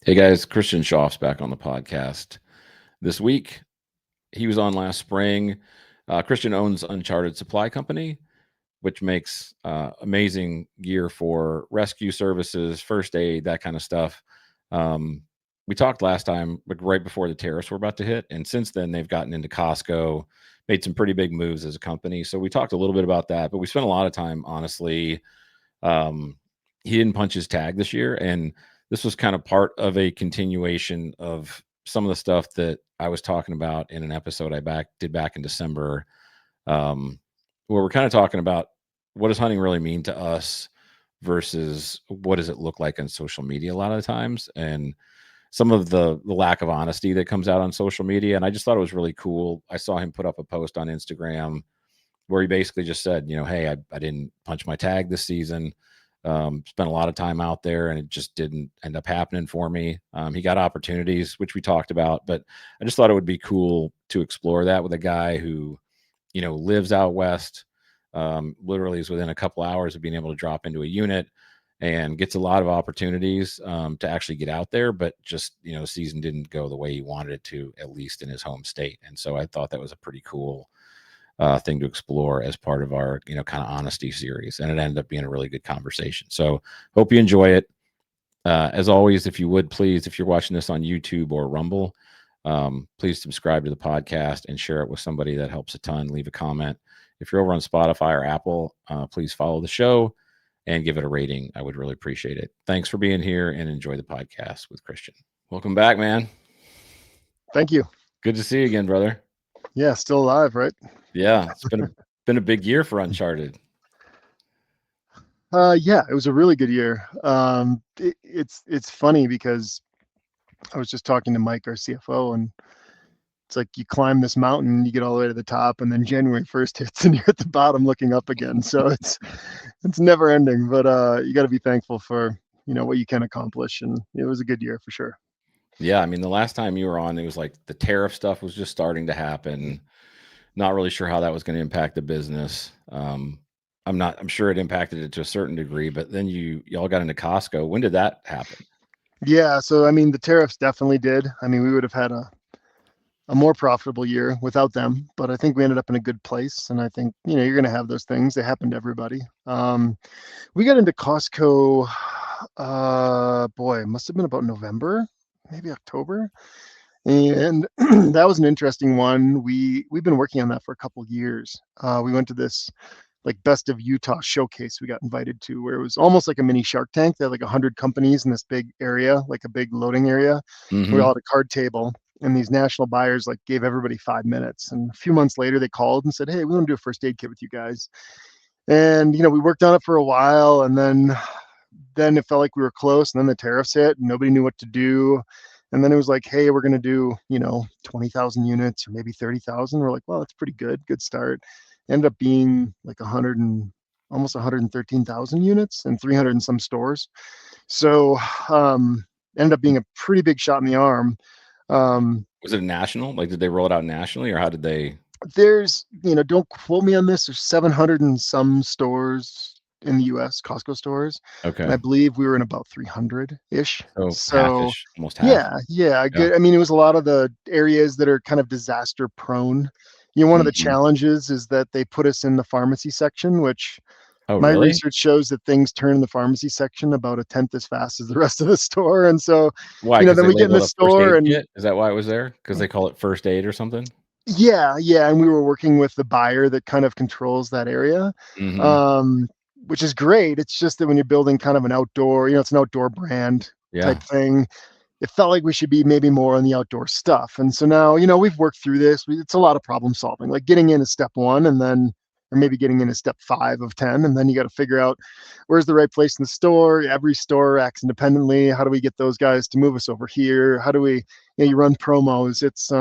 Hey guys, Christian Schauf's back on the podcast this week. He was on last spring. Christian owns Uncharted Supply Company, which makes amazing gear for rescue services, first aid, that kind of stuff. Um, we talked last time, like right before the tariffs were about to hit, and since then they've gotten into Costco, made some pretty big moves as a company. So we talked a little bit about that, but we spent a lot of time, honestly. Um, he didn't punch his tag this year, and this was kind of part of a continuation of some of the stuff that I was talking about in an episode I did back in December, where we're kind of talking about what does hunting really mean to us versus what does it look like on social media a lot of the times, and some of the lack of honesty that comes out on social media. And I just thought it was really cool. I saw him put up a post on Instagram where he basically just said, hey, I didn't punch my tag this season. Spent a lot of time out there and it just didn't end up happening for me. He got opportunities, which we talked about, but I just thought it would be cool to explore that with a guy who, lives out west, literally is within a couple hours of being able to drop into a unit and gets a lot of opportunities to actually get out there. But just, the season didn't go the way he wanted it to, at least in his home state. And so I thought that was a pretty cool thing to explore as part of our, kind of honesty series. And it ended up being a really good conversation. So hope you enjoy it. As always, if you would please, if you're watching this on YouTube or Rumble, please subscribe to the podcast and share it with somebody. That helps a ton. Leave a comment. If you're over on Spotify or Apple, please follow the show and give it a rating. I would really appreciate it. Thanks for being here and enjoy the podcast with Christian. Welcome back, man. Thank you. Good to see you again, brother. Yeah, still alive, right? Yeah, it's been a big year for Uncharted. Yeah, it was a really good year. It's funny because I was just talking to Mike, our CFO, and it's like you climb this mountain, you get all the way to the top, and then January 1st hits, and you're at the bottom looking up again. So it's never ending. But you got to be thankful for what you can accomplish, and it was a good year for sure. Yeah, I mean, the last time you were on, it was like the tariff stuff was just starting to happen. Not really sure how that was going to impact the business. I'm sure it impacted it to a certain degree, but then y'all got into Costco. When did that happen? Yeah, so I mean, the tariffs definitely did. I mean, we would have had a more profitable year without them, but I think we ended up in a good place. And I think, you're going to have those things. They happen to everybody. We got into Costco, boy, it must have been about November, maybe October. And that was an interesting one. We've been working on that for a couple of years. We went to this like Best of Utah showcase we got invited to, where it was almost like a mini Shark Tank. They had like 100 companies in this big area, like a big loading area. We all Mm-hmm. had a card table, and these national buyers like gave everybody 5 minutes. And a few months later, they called and said, "Hey, we want to do a first aid kit with you guys." And we worked on it for a while, and then it felt like we were close, and then the tariffs hit, and nobody knew what to do. And then it was like, "Hey, we're going to do 20,000 units or maybe 30,000." We're like, "Well, that's pretty good start." Ended up being like 100 and almost 113,000 units and 300 and some stores. So ended up being a pretty big shot in the arm. Um, Was it a national? Like, did they roll it out nationally, or how did they? there's, don't quote me on this. There's 700 and some stores in the U.S. Costco stores, and Okay, I believe we were in about 300 ish. so So halfish, almost half. yeah, Yeah. good. I mean, it was a lot of the areas that are kind of disaster prone. One of the Mm-hmm. challenges is that they put us in the pharmacy section, which Oh, my really? research shows that things turn in the pharmacy section about a tenth as fast as the rest of the store. And so, Why? Because then they we get in the labeled a first store aid and kit. Is that why it was there? Because they call it first aid or something? yeah, and we were working with the buyer that kind of controls that area, Mm-hmm. um, which is great. It's just that when you're building kind of an outdoor, it's an outdoor brand Yeah. type thing. It felt like we should be maybe more on the outdoor stuff. And so now, we've worked through this. It's a lot of problem solving. Like getting in is step one, and then, or maybe getting in is step 5 of 10. And then you got to figure out where's the right place in the store. Every store acts independently. How do we get those guys to move us over here? How do we, you run promos? It's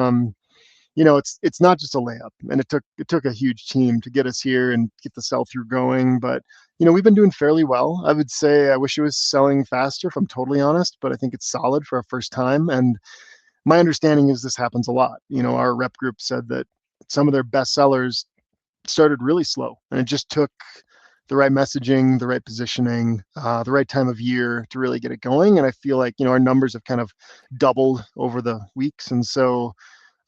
not just a layup, and it took a huge team to get us here and get the sell through going. But we've been doing fairly well. I would say I wish it was selling faster, if I'm totally honest, but I think it's solid for our first time. And my understanding is this happens a lot. Our rep group said that some of their best sellers started really slow, and it just took the right messaging, the right positioning, the right time of year to really get it going. And I feel like, our numbers have kind of doubled over the weeks. And so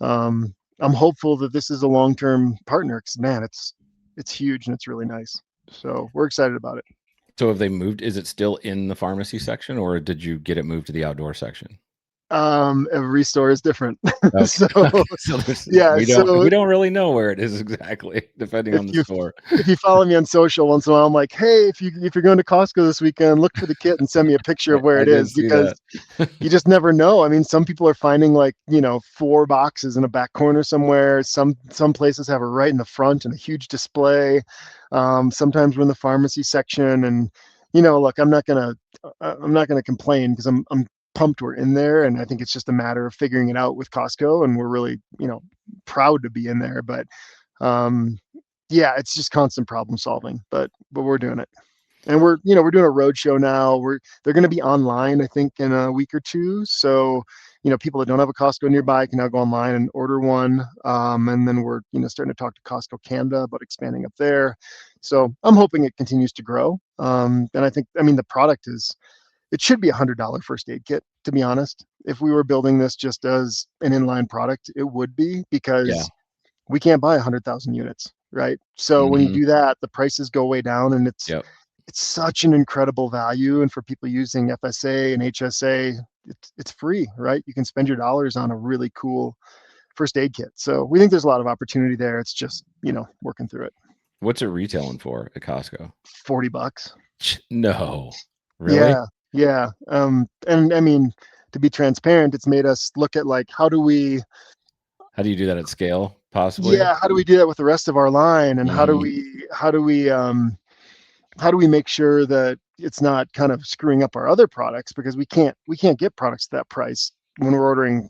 I'm hopeful that this is a long-term partner because, man, it's huge and it's really nice. So we're excited about it. So have they moved? Is it still in the pharmacy section, or did you get it moved to the outdoor section? Every store is different. Okay. So Okay. So yeah, we so don't really know where it is exactly, depending if on the you store. if you follow me on social once in a while, I'm like, hey, if you're going to Costco this weekend, look for the kit and send me a picture of where I it did is, see because that. you just never know. I mean, some people are finding like, 4 boxes in a back corner somewhere. Some places have it right in the front and a huge display. Sometimes we're in the pharmacy section, and look, I'm not gonna complain because I'm pumped we're in there, and I think it's just a matter of figuring it out with Costco, and we're really proud to be in there. But um, yeah, it's just constant problem solving, but we're doing it. And we're doing a road show now. They're going to be online, I think, in a week or two. So, people that don't have a Costco nearby can now go online and order one. And then we're starting to talk to Costco Canada about expanding up there. So I'm hoping it continues to grow. And I mean, the product it should be $100 first aid kit. To be honest, if we were building this just as an inline product, it would be, Yeah. because we can't buy 100,000 units, right? So when you Hmm. do that, the prices go way down, and Yep. it's such an incredible value. And for people using FSA and HSA, it's free, right? You can spend your dollars on a really cool first aid kit. So we think there's a lot of opportunity there. It's just, working through it. What's it retailing for at Costco? $40. No, really? Yeah. Yeah. And I mean, to be transparent, it's made us look at like, How do you do that at scale, possibly? how do we do that with the rest of our line? And Hmm. how do we make sure that it's not kind of screwing up our other products, because we can't get products at that price when we're ordering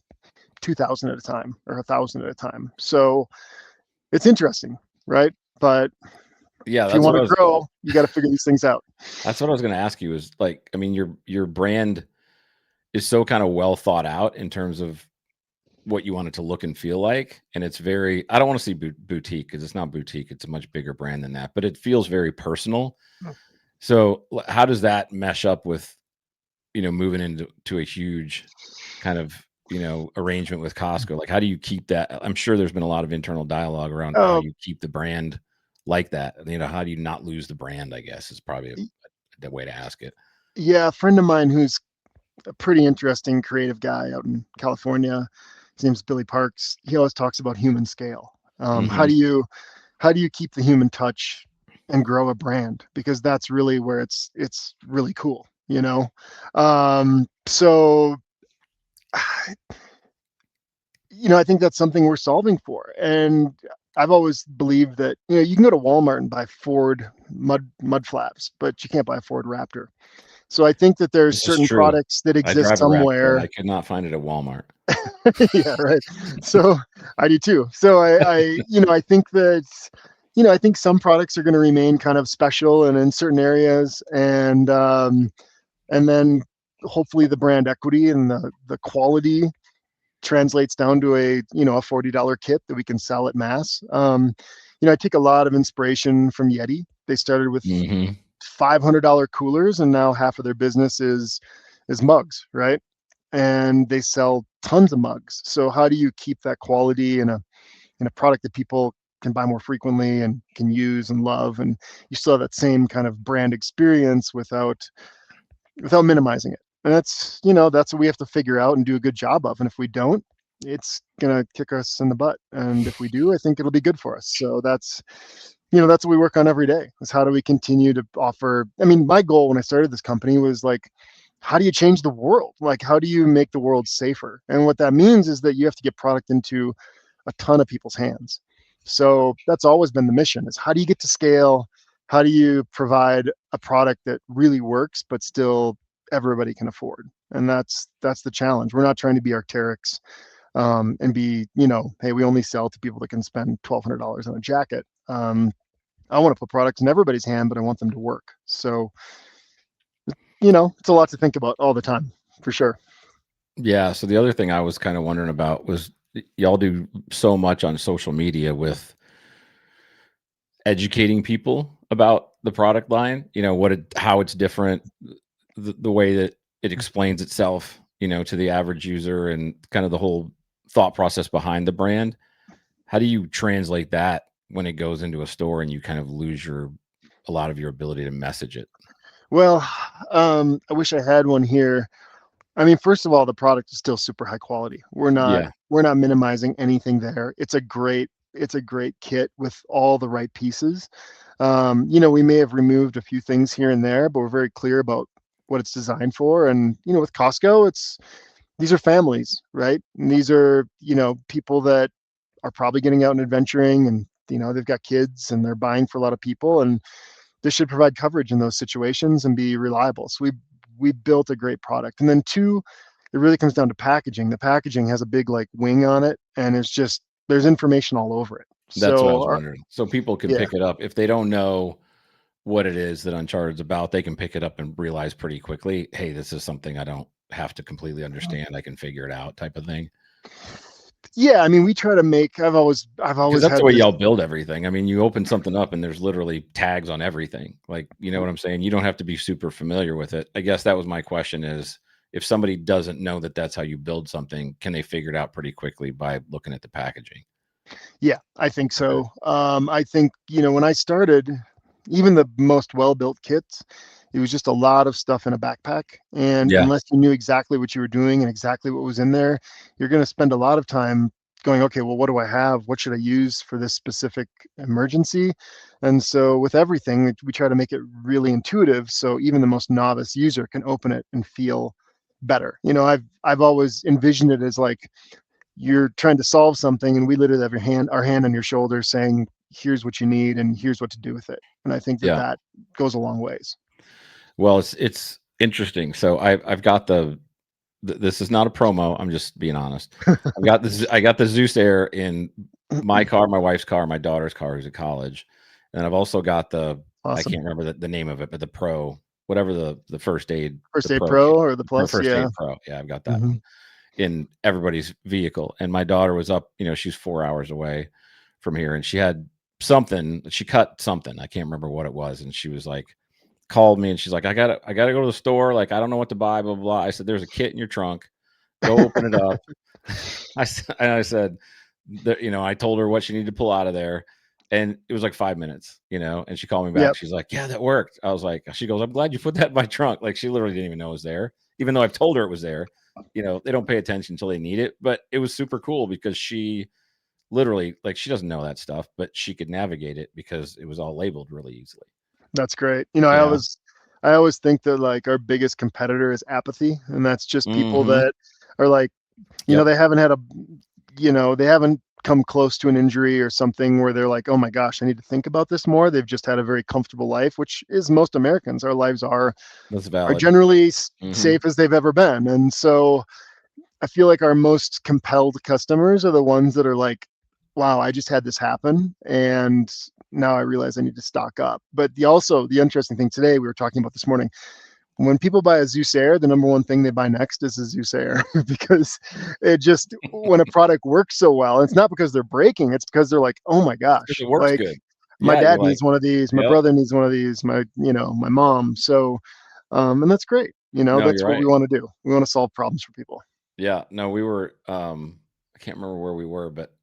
2,000 at a time or 1,000 at a time. So it's interesting, right? But Yeah, if you want to grow, you got to figure these things out. that's what I was going to ask you. Is like, I mean, your brand is so kind of well thought out in terms of what you want it to look and feel like, and it's very. I don't want to see boutique, because it's not boutique. It's a much bigger brand than that, but it feels very personal. So how does that mesh up with moving into a huge kind of arrangement with Costco? Like, how do you keep that? I'm sure there's been a lot of internal dialogue around how Oh, you keep the brand like that. How do you not lose the brand, I guess, is probably the way to ask it. yeah, a friend of mine who's a pretty interesting creative guy out in California. His name's Billy Parks. He always talks about human scale. How Hmm. do you keep the human touch and grow a brand? Because that's really where it's really cool, you know. So I think that's something we're solving for. And I've always believed that you can go to Walmart and buy Ford mud flaps, but you can't buy a Ford Raptor. So I think that there's This is certain true. products that I exist drive a Raptor, and somewhere. I could not find it at Walmart. Yeah, right. So I do too. So I think that I think some products are going to remain kind of special and in certain areas, and then hopefully the brand equity and the quality translates down to a $40 kit that we can sell at mass. I take a lot of inspiration from Yeti. They started with Hmm. $500 coolers, and now half of their business is mugs, right? And they sell tons of mugs. So how do you keep that quality in a product that people can buy more frequently and can use and love, and you still have that same kind of brand experience without minimizing it? And that's what we have to figure out and do a good job of. And if we don't, it's gonna kick us in the butt. And if we do, I think it'll be good for us. So that's what we work on every day, is how do we continue to offer. I mean, my goal when I started this company was like, how do you change the world? Like, how do you make the world safer? And what that means is that you have to get product into a ton of people's hands. So that's always been the mission, is how do you get to scale? How do you provide a product that really works, but still everybody can afford? And that's the challenge. We're not trying to be Arc'teryx, and be, hey, we only sell to people that can spend $1,200 on a jacket. I want to put products in everybody's hand, but I want them to work. So, it's a lot to think about all the time, for sure. Yeah. So the other thing I was kind of wondering about was, y'all do so much on social media with educating people about the product line, how it's different, the way that it explains itself, to the average user, and kind of the whole thought process behind the brand. How do you translate that when it goes into a store and you kind of lose a lot of your ability to message it? Well, I wish I had one here. I mean, first of all, the product is still super high quality. Yeah, We're not minimizing anything there. It's a great kit with all the right pieces. We may have removed a few things here and there, but we're very clear about what it's designed for. And with Costco, these are families, right? And these are people that are probably getting out and adventuring, and they've got kids and they're buying for a lot of people, and this should provide coverage in those situations and be reliable. So we built a great product. And then two, it really comes down to packaging. The packaging has a big like wing on it, and there's information all over it. that's what I So was wondering. So people can yeah, pick it up if they don't know what it is that Uncharted's about. They can pick it up and realize pretty quickly, hey, this is something I don't have to completely understand. I can figure it out, type of thing. yeah. I mean, we try to make. I've Because always that's the had way this. y'all build everything. I mean, you open something up and there's literally tags on everything. Like, you know what I'm saying? You don't have to be super familiar with it. I guess that was my question, is if somebody doesn't know that that's how you build something, can they figure it out pretty quickly by looking at the packaging? Yeah, I think Okay. so. I think when I started, even the most well-built kits, it was just a lot of stuff in a backpack. And Yeah, unless you knew exactly what you were doing and exactly what was in there, you're going to spend a lot of time going, okay, well, what do I have? What should I use for this specific emergency? And so with everything, we try to make it really intuitive, so even the most novice user can open it and feel better. I've always envisioned it as like you're trying to solve something, and we literally have our hand on your shoulder saying, here's what you need and here's what to do with it. And I think that yeah. that goes a long ways. Well, it's interesting. So I've got this is not a promo. I'm just being honest. I got the Zeus Air in my car, my wife's car, my daughter's car who's at college. And I've also got I Awesome. can't remember the name of it, but the Pro, whatever the first aid, the First Aid Pro Pro kit, or the or Plus? first Yeah. aid Pro. Yeah, I've got that Hmm. one in everybody's vehicle. And my daughter was up, she's 4 hours away from here, and she had something, she cut something. I can't remember what it was. And she was like, called me and she's like, I gotta go to the store. Like, I don't know what to buy, blah, blah, blah. I said, there's a kit in your trunk. Go open it up. I said that, I told her what she needed to pull out of there. And it was like 5 minutes, and she called me back. Yep, She's like, yeah, that worked. I was like, she goes, I'm glad you put that in my trunk. Like, she literally didn't even know it was there, even though I've told her it was there. They don't pay attention until they need it. But it was super cool because she literally, like, she doesn't know that stuff, but she could navigate it because it was all labeled really easily. that's great. You know? I always think that like our biggest competitor is apathy, and that's just people Mm-hmm. that are like, Yep. they haven't had they haven't come close to an injury or something where they're like, oh my gosh, I need to think about this more. They've just had a very comfortable life, which is most Americans. Our lives That's are valid. generally Mm-hmm. safe as they've ever been. And so I feel like our most compelled customers are the ones that are like, wow, I just had this happen, and now I realize I need to stock up. But the interesting thing today, we were talking about this morning, when people buy a Zeus Air, the number one thing they buy next is a Zeus Air because when a product works so well, it's not because they're breaking, it's because they're like, oh my Because gosh, it works like good. my Yeah, you're dad like, needs one of these, my yep. brother needs one of these, my mom. So, and that's great. No, you're That's what we right. want to do. We want to solve problems for people. Yeah. No, we were I can't remember where we were, but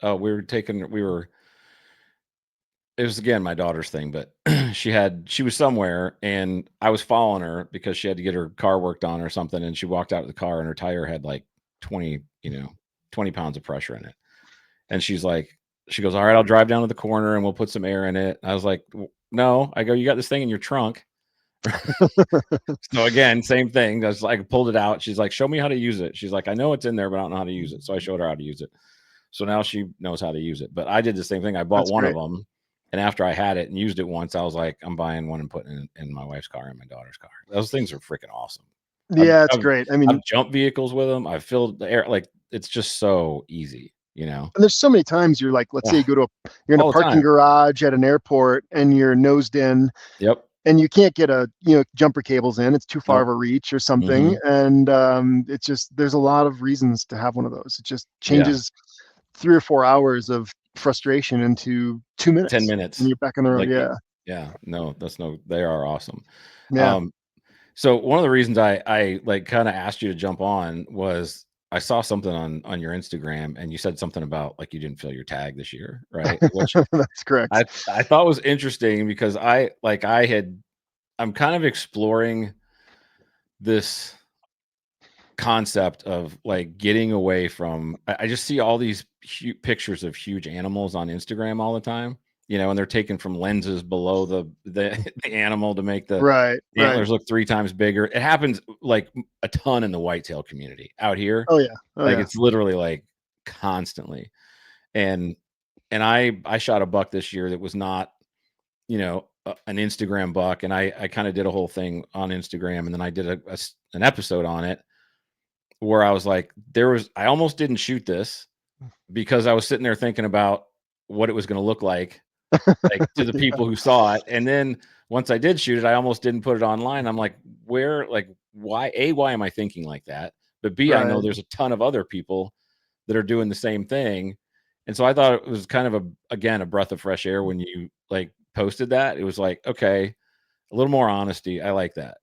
it was again my daughter's thing, but she was somewhere and I was following her because she had to get her car worked on or something, and she walked out of the car and her tire had like 20, 20 pounds of pressure in it. And she goes, all right, I'll drive down to the corner and we'll put some air in it. I was like, no. I go, you got this thing in your trunk. So again, same thing. That's like, I pulled it out. She's like, show me how to use it. She's like, I know it's in there, but I don't know how to use it. So I showed her how to use it. So now she knows how to use it. But I did the same thing. I bought That's one of great. them, and after I had it and used it once, I was like, I'm buying one and putting it in my wife's car and my daughter's car. Those things are freaking awesome. I've Yeah, it's I've, great. I I've mean, jumped vehicles with them. I've filled the air. Like, it's just so easy, and there's so many times you're like, let's say Ugh, you're in a all the parking time. garage at an airport and you're nosed in, Yep. and you can't get jumper cables in. It's too far of Nope. a reach or something, Hmm. and it's just there's a lot of reasons to have one of those. It just Yeah. changes 3 or 4 hours of frustration into 2 10 minutes, and minutes. you're back on the road. Like, Yeah, Yeah, no, they are awesome. Yeah. Um, so one of the reasons I like kind of asked you to jump on was I saw something on your Instagram and you said something about like you didn't fill your tag this year, right? Which That's correct. I thought was interesting because I'm kind of exploring this concept of like getting away from I just see all these pictures of huge animals on Instagram all the time, and they're taken from lenses below the animal to make the Right, right. antlers look 3 times bigger. It happens like a ton in the whitetail community out here. Oh, yeah. Oh, Like yeah. it's literally like constantly. And I shot a buck this year that was not, an Instagram buck, and I kind of did a whole thing on Instagram, and then I did an episode on it where I was like, I almost didn't shoot this because I was sitting there thinking about what it was going to look like to the Yeah, people who saw it. And then once I did shoot it, I almost didn't put it online. I'm like, why am I thinking like that? But B, I know right. there's a ton of other people that are doing the same thing. And so I thought it was kind of again, a breath of fresh air when you like posted that. It was like, okay, a little more honesty. I like that.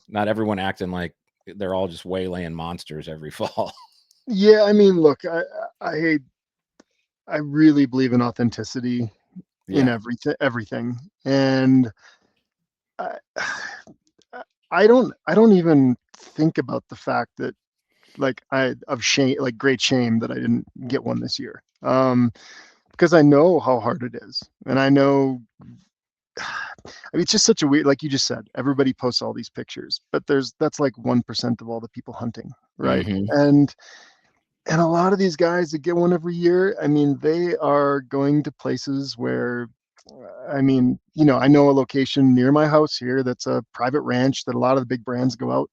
Not everyone acting like they're all just waylaying monsters every fall. Yeah, I mean, look, I I really believe in authenticity in Yeah. everything. And I I don't even think about the fact that like I of shame like great shame that I didn't get one this year. Because I know how hard it is. And I know I mean it's just such a weird, like you just said, everybody posts all these pictures, but that's like 1% of all the people hunting, right? Hmm. And a lot of these guys that get one every year, I mean, they are going to places where, I mean, I know a location near my house here that's a private ranch that a lot of the big brands go out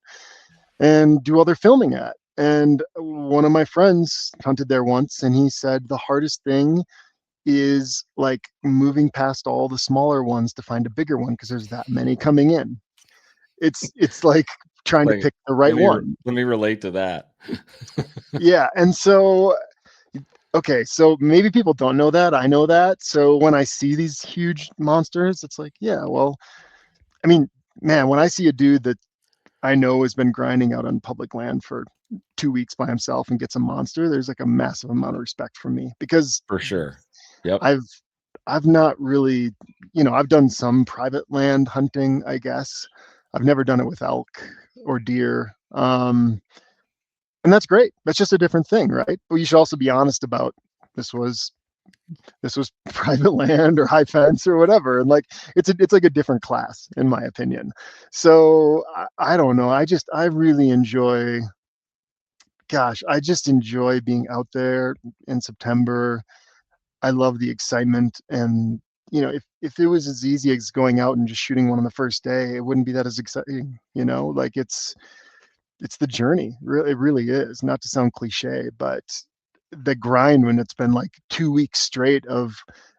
and do all their filming at. And one of my friends hunted there once, and he said the hardest thing is like moving past all the smaller ones to find a bigger one because there's that many coming in. It's like trying to Like, pick the right one. let me relate to that. Yeah, and so okay, so maybe people don't know that. I know that. So when I see these huge monsters, it's like, yeah, well, I mean, man, when I see a dude that I know has been grinding out on public land for 2 weeks by himself and gets a monster, there's like a massive amount of respect from me because For sure. Yep. I've I've not really, I've done some private land hunting, I guess. I've never done it with elk or deer. And that's great. That's just a different thing, right? But you should also be honest about this was this was private land or high fence or whatever, and like it's like a different class in my opinion. So I don't know, I really enjoy, gosh, I just enjoy being out there in September. I love the excitement, and if it was as easy as going out and just shooting one on the first day, it wouldn't be that as exciting, like it's the journey. Really, it really is. Not to sound cliche, but the grind when it's been like 2 weeks straight of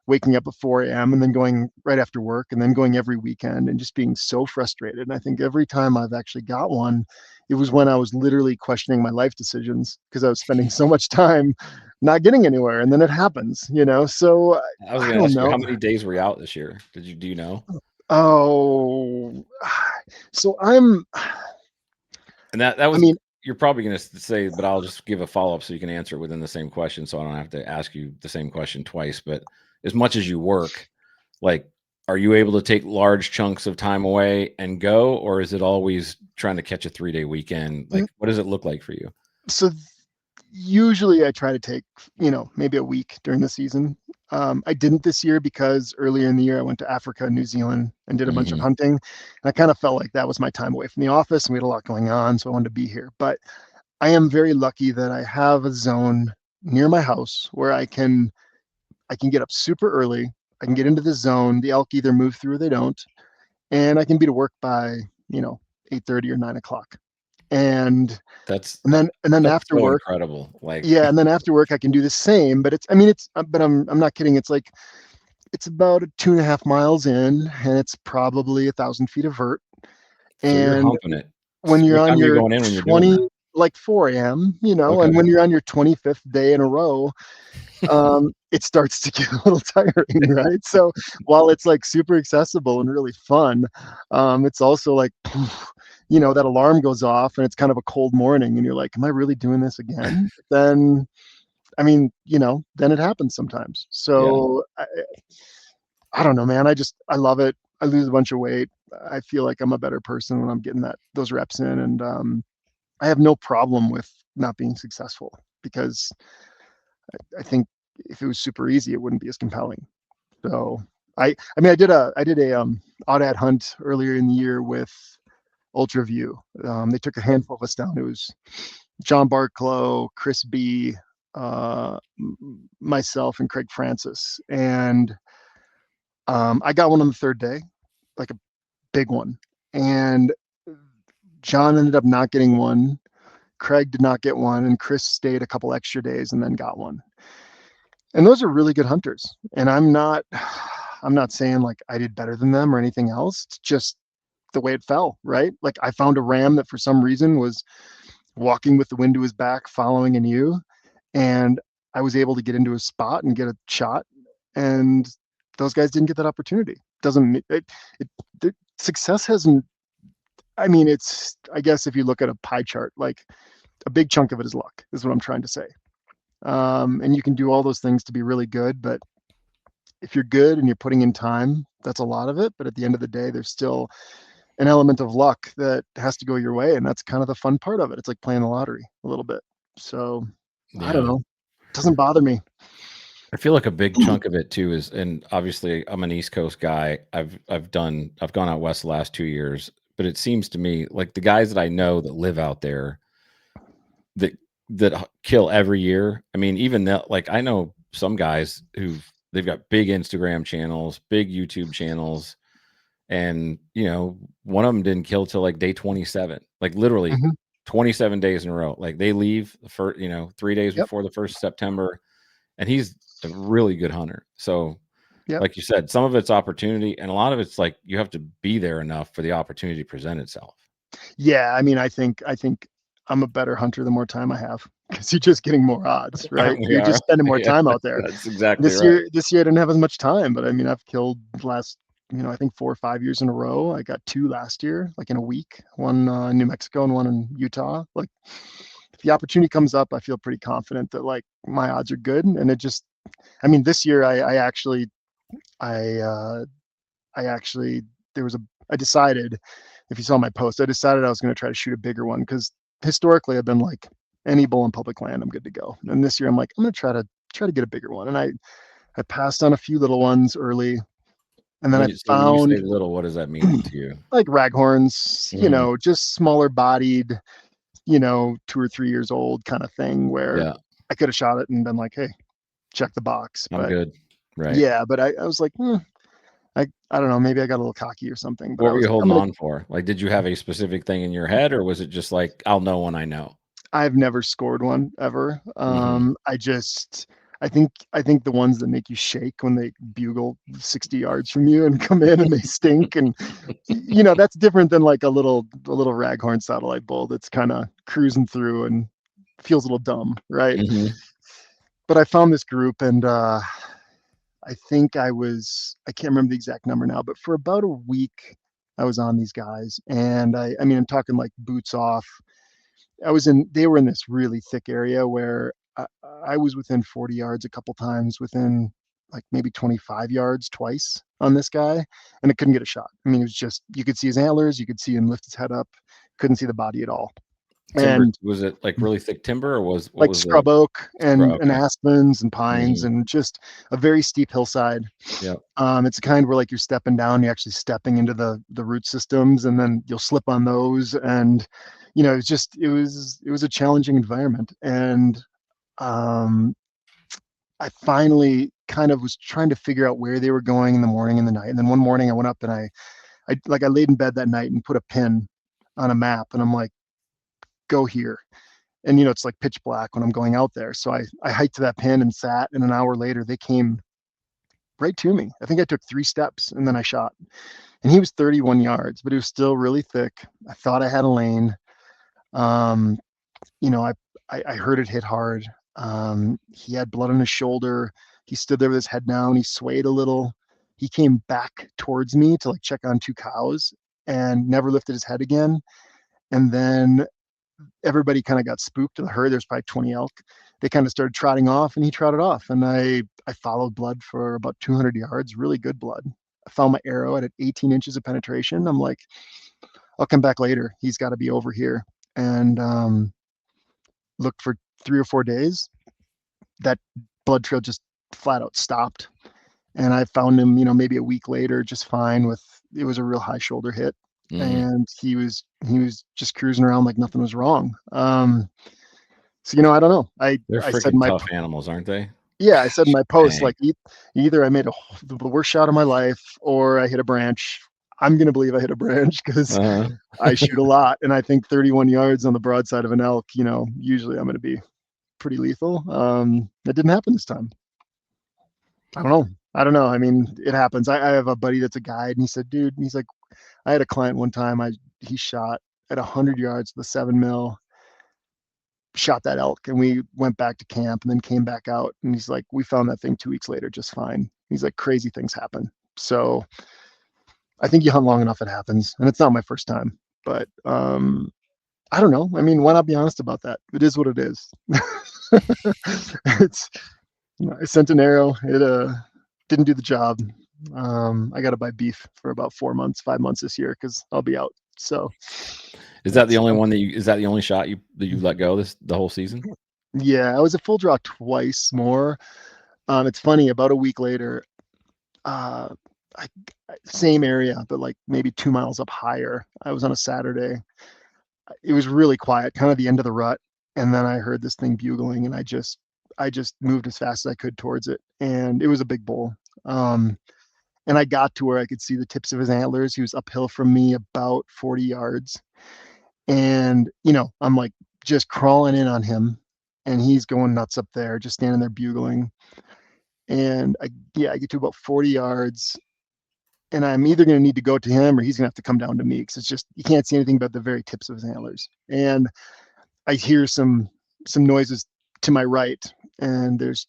waking up at 4 a.m. and then going right after work and then going every weekend and just being so frustrated. And I think every time I've actually got one, it was when I was literally questioning my life decisions because I was spending so much time not getting anywhere. And then it happens. So I was I going to don't ask you, know. how many days were you out this year? Do you know? Oh, so And that I was, mean, you're probably going to say, but I'll just give a follow up so you can answer it within the same question. So I don't have to ask you the same question twice. But as much as you work, like, are you able to take large chunks of time away and go, or is it always trying to catch a 3-day weekend? Like, what does it look like for you? so usually I try to take, maybe a week during the season. I didn't this year because earlier in the year I went to Africa, New Zealand, and did a bunch of Hmm. hunting. And I kind of felt like that was my time away from the office, and we had a lot going on, so I wanted to be here. But I am very lucky that I have a zone near my house where I can get up super early. I can get into the zone. The elk either move through or they don't, and I can be to work by 8:30 or 9 o'clock. And That's and then that's after so work, incredible. Like, yeah, and then after work I can do the same. But it's, I mean, but I'm not kidding. It's like it's about 2.5 miles in, and it's probably 1,000 feet of vert. so you're And humping it. when you're What on time are you your going in when you're doing 20, that? like 4 a.m., Okay. and when you're on your 25th day in a row, it starts to get a little tiring, right? So while it's like super accessible and really fun, it's also like, that alarm goes off and it's kind of a cold morning and you're like, am I really doing this again? Then, I mean, then it happens sometimes. Yeah. So I don't know, man. I love it. I lose a bunch of weight. I feel like I'm a better person when I'm getting those reps in. And I have no problem with not being successful because I think if it was super easy, it wouldn't be as compelling. So I mean, I did a odd hunt earlier in the year with UltraView. They took a handful of us down. It was John Barklow, Chris B, myself, and Craig Francis. And I got one on the third day, like a big one. And John ended up not getting one. Craig did not get one, and Chris stayed a couple extra days and then got one. And those are really good hunters. And I'm not saying like I did better than them or anything else. It's just the way it fell, right? Like I found a ram that for some reason was walking with the wind to his back, following an ewe, and I was able to get into a spot and get a shot. And those guys didn't get that opportunity. Doesn't the success hasn't. I mean, I guess if you look at a pie chart, like a big chunk of it is luck, is what I'm trying to say. And you can do all those things to be really good, but if you're good and you're putting in time, that's a lot of it. But at the end of the day, there's still an element of luck that has to go your way, and that's kind of the fun part of it. It's like playing the lottery a little bit. So I don't Yeah. know. It doesn't bother me. I feel like a big chunk of it too is, and obviously I'm an East Coast guy. I've gone out west the last 2 years, but it seems to me like the guys that I know that live out there that kill every year. I mean, even that, like I know some guys they've got big Instagram channels, big YouTube channels, and one of them didn't kill till like day 27, like literally Mhm. 27 days in a row. Like they leave the first, 3 days Yep. before the first September, and he's a really good hunter. So, Yep. like you said, some of it's opportunity, and a lot of it's like you have to be there enough for the opportunity to present itself. Yeah. I mean, I think I'm a better hunter the more time I have because you're just getting more odds, right? Aren't we? You're Are just spending more yeah, time out there. that's exactly This right. year, this year I didn't have as much time, but I mean, I've killed the last, I think 4 or 5 years in a row. I got two last year, like in a week, one in New Mexico and one in Utah. Like if the opportunity comes up, I feel pretty confident that like my odds are good. And I mean, this year I, uh, I actually, there was a, I decided, if you saw my post, I decided I was going to try to shoot a bigger one because historically I've been like any bull in public land, I'm good to go. And this year I'm like, I'm going to try to get a bigger one. And I passed on a few little ones early, and then I So when you say found little, what does that mean to you? like raghorns, Mhm. just smaller bodied, 2 or 3 years old kind of thing where Yeah, I could have shot it and been like, hey, check the box. I'm But good. Right. yeah, but I was like, I don't know, maybe I got a little cocky or something, but What I were was you like, I'm holding gonna. on for? Like, did you have a specific thing in your head, or was it just like, I'll know when I know? I've never scored one ever. Mhm. I think the ones that make you shake when they bugle 60 yards from you and come in and they stink, and that's different than like a little raghorn satellite bull that's kind of cruising through and feels a little dumb, right? Mhm. But I found this group, and I can't remember the exact number now, but for about a week I was on these guys, and I mean I'm talking like boots off. They were in this really thick area where I was within 40 yards a couple times, within like maybe 25 yards twice on this guy, and I couldn't get a shot. I mean, it was just, you could see his antlers, you could see him lift his head up, couldn't see the body at all. Timber, And was it like really thick timber, or what like was the scrub oak and okay. aspens and pines Mhm. and just a very steep hillside. Yep. It's a kind where like you're stepping down, you're actually stepping into the root systems, and then you'll slip on those. And it was a challenging environment. And um, I finally kind of was trying to figure out where they were going in the morning and the night. And then one morning I went up and I laid in bed that night and put a pin on a map, and I'm like, go here. And it's like pitch black when I'm going out there. So I hiked to that pin and sat, and an hour later they came right to me. I think I took 3 steps and then I shot. And he was 31 yards, but it was still really thick. I thought I had a lane. Um, you know, I heard it hit hard. He had blood on his shoulder. He stood there with his head down. He swayed a little. He came back towards me to like check on two cows and never lifted his head again. And then everybody kind of got spooked in the herd. There's probably 20 elk. They kind of started trotting off, and he trotted off. And I followed blood for about 200 yards, really good blood. I found my arrow at 18 inches of penetration. I'm like, I'll come back later. He's got to be over here. And looked for 3 or 4 days. That blood trail just flat out stopped. And I found him, maybe a week later, just fine it was a real high shoulder hit. And he was just cruising around like nothing was wrong. So, I don't know. They're I said freaking tough animals, aren't they? yeah, I said in my post, Dang. like either I made the worst shot of my life or I hit a branch. I'm going to believe I hit a branch because Uh-huh. I shoot a lot. And I think 31 yards on the broadside of an elk, usually I'm going to be pretty lethal. That didn't happen this time. I don't know. I mean, it happens. I have a buddy that's a guide, and he said, dude, he's like, I had a client one time, he shot at 100 yards with a 7 mil, shot that elk, and we went back to camp and then came back out, and he's like, we found that thing 2 weeks later just fine. He's like, crazy things happen. So I think you hunt long enough, it happens. And it's not my first time, but I don't know. I mean, why not be honest about that? It is what it is. It's I sent an arrow. It didn't do the job. I got to buy beef for about 4 months, 5 months this year because I'll be out. So, Is that the only one is that the only shot that you let go the whole season? yeah, I was at full draw twice more. It's funny. About a week later, uh, same area, but like maybe 2 miles up higher. I was on a Saturday. It was really quiet, kind of the end of the rut, and then I heard this thing bugling, and I just moved as fast as I could towards it, and it was a big bull. And I got to where I could see the tips of his antlers. He was uphill from me about 40 yards, and I'm like just crawling in on him, and he's going nuts up there, just standing there bugling. And I get to about 40 yards, and I'm either going to need to go to him or he's going to have to come down to me because it's just you can't see anything but the very tips of his antlers. And I hear some noises to my right, and there's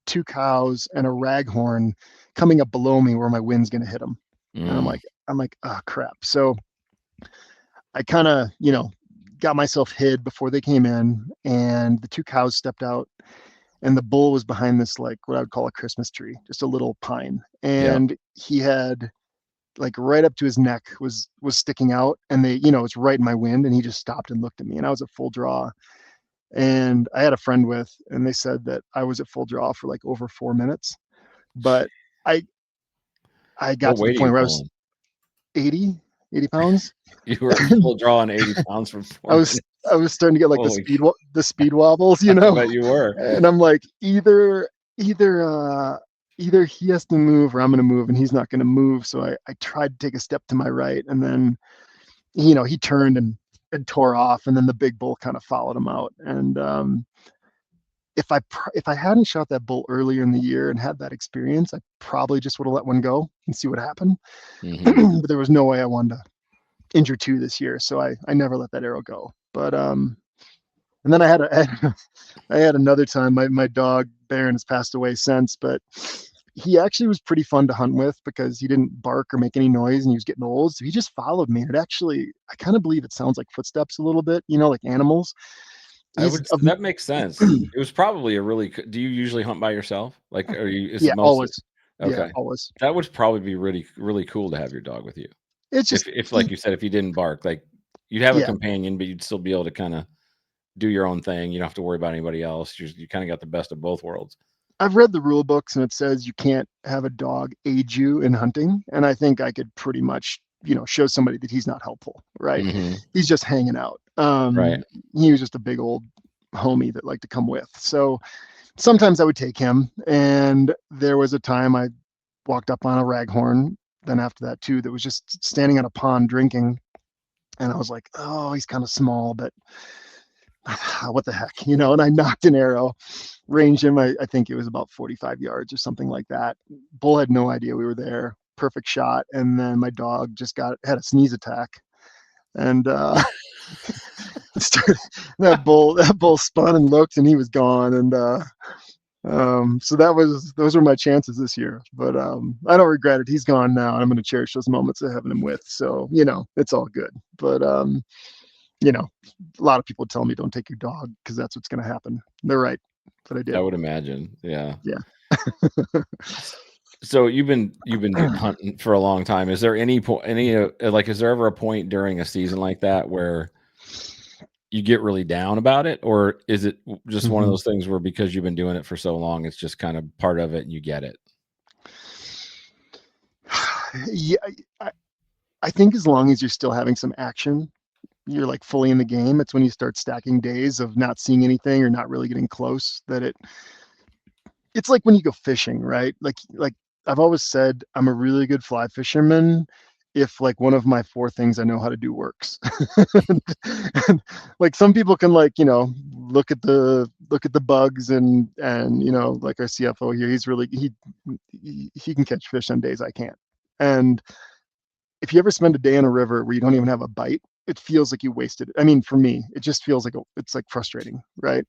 two cows and a raghorn coming up below me where my wind's going to hit them. And I'm like, oh crap. So I kind of, got myself hid before they came in, and the two cows stepped out, and the bull was behind this, like what I would call a Christmas tree, just a little pine. Yeah. And he had like right up to his neck was sticking out, and it's right in my wind, and he just stopped and looked at me, and I was at full draw. And I had a friend with, and they said that I was at full draw for like over 4 minutes. But I got What to the weight are you point where I was pulling? 80 pounds. You were at full draw on 80 pounds for 4 I was minutes. I was starting to get like Holy the speed wobbles, I bet you were. and I'm like, either he has to move or I'm going to move, and he's not going to move. So I tried to take a step to my right, and then he turned and tore off, and then the big bull kind of followed him out. And if I hadn't shot that bull earlier in the year and had that experience, I probably just would have let one go and see what happened. Mm-hmm. But there was no way I wanted to injure two this year, so I never let that arrow go. But and then I had another time. My dog Baron has passed away since, but he actually was pretty fun to hunt with because he didn't bark or make any noise, and he was getting old, so he just followed me. And it actually, I kind of believe it sounds like footsteps a little bit, like animals. That makes sense. It was probably do you usually hunt by yourself? Like, is Yeah, it mostly? always. Yeah, Okay. always. That would probably be really, really cool to have your dog with you. It's just If like you said, if he didn't bark, like you'd have a yeah. companion, but you'd still be able to kind of do your own thing. You don't have to worry about anybody else. You kind of got the best of both worlds. I've read the rule books, and it says you can't have a dog aid you in hunting, and I think I could pretty much show somebody that he's not helpful, right? Mm-hmm. He's just hanging out. Right. He was just a big old homie that liked to come with. So sometimes I would take him, and there was a time I walked up on a raghorn, then after that too, that was just standing on a pond drinking, and I was like, oh, he's kind of small, but what the heck, and I knocked an arrow, ranged him. I think it was about 45 yards or something like that. Bull had no idea we were there. Perfect shot. And then my dog just had a sneeze attack, and Started, that bull spun and looked, and he was gone. And so those were my chances this year. But I don't regret it. He's gone now, and I'm going to cherish those moments of having him with. So it's all good. But a lot of people tell me don't take your dog because that's what's going to happen. They're right, but I I did. would imagine. Yeah. Yeah. So you've been hunting for a long time. Is there any point, like, is there ever a point during a season like that where you get really down about it, or is it just one of Mhm. those things where because you've been doing it for so long, it's just kind of part of it and you get it? Yeah, I, I think as long as you're still having some action, you're like fully in the game. It's when you start stacking days of not seeing anything or not really getting close that it's like when you go fishing, right? Like I've always said, I'm a really good fly fisherman if like one of my four things I know how to do works. And, like some people can like, look at the bugs and like our CFO here, he's really he can catch fish on days I can't. And if you ever spend a day in a river where you don't even have a bite, it feels like you wasted it. I mean, for me, it just feels like it's like frustrating, right?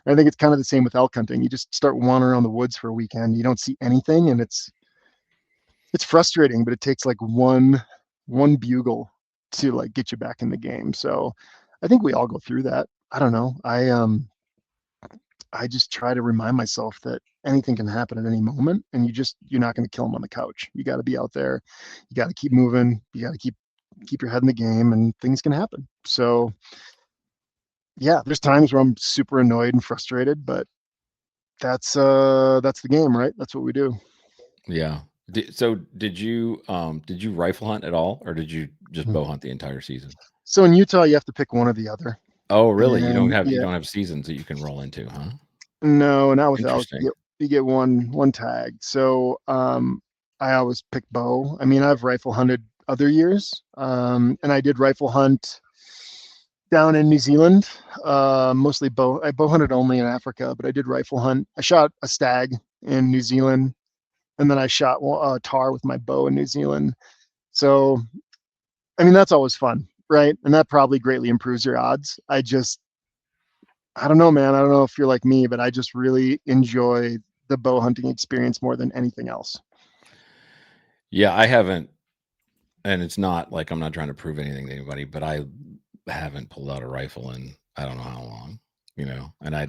I think it's kind of the same with elk hunting. You just start wandering around the woods for a weekend, you don't see anything, and it's frustrating, but it takes like one bugle to like get you back in the game. So I think we all go through that. I don't know. I just try to remind myself that anything can happen at any moment, and you're not going to kill them on the couch. You got to be out there. You got to keep moving. You got to keep your head in the game, and things can happen. So yeah, there's times where I'm super annoyed and frustrated, but that's the game, right? That's what we do. Yeah. So did you rifle hunt at all, or did you just bow hunt the entire season? So in Utah, you have to pick one or the other, Oh, really? You don't and have you yeah, don't have seasons that you can roll into, huh? no, not with elk. Interesting. You get one tag. So I always pick bow. I mean, I've rifle hunted other years, and I did rifle hunt down in New Zealand. Mostly bow. I bow hunted only in Africa, but I did rifle hunt. I shot a stag in New Zealand, and then I shot a tar with my bow in New Zealand. So I mean, that's always fun, right? And that probably greatly improves your odds. I don't know, man. I don't know if you're like me, but I just really enjoy the bow hunting experience more than anything else. Yeah, I haven't, and it's not like I'm not trying to prove anything to anybody, but I haven't pulled out a rifle in I don't know how long, and I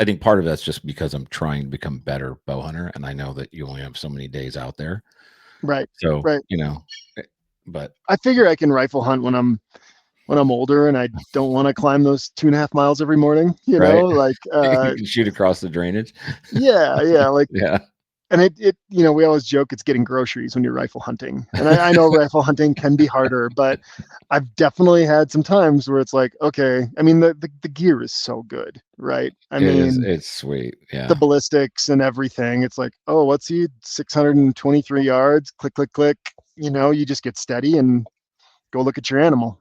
think part of that's just because I'm trying to become better bow hunter, and I know that you only have so many days out there. Right. So, Right. eh, but I figure I can rifle hunt when I'm older and I don't want to climb those 2.5 miles every morning, right, like you can shoot across the drainage. yeah, yeah, like Yeah, and we always joke it's getting groceries when you're rifle hunting. And I know rifle hunting can be harder, but I've definitely had some times where it's like, okay, I mean the gear is so good, right? I it is. mean, It's sweet. the Yeah, ballistics and everything. It's like, oh, what's he 623 yards, click, click, click. You just get steady and go look at your animal.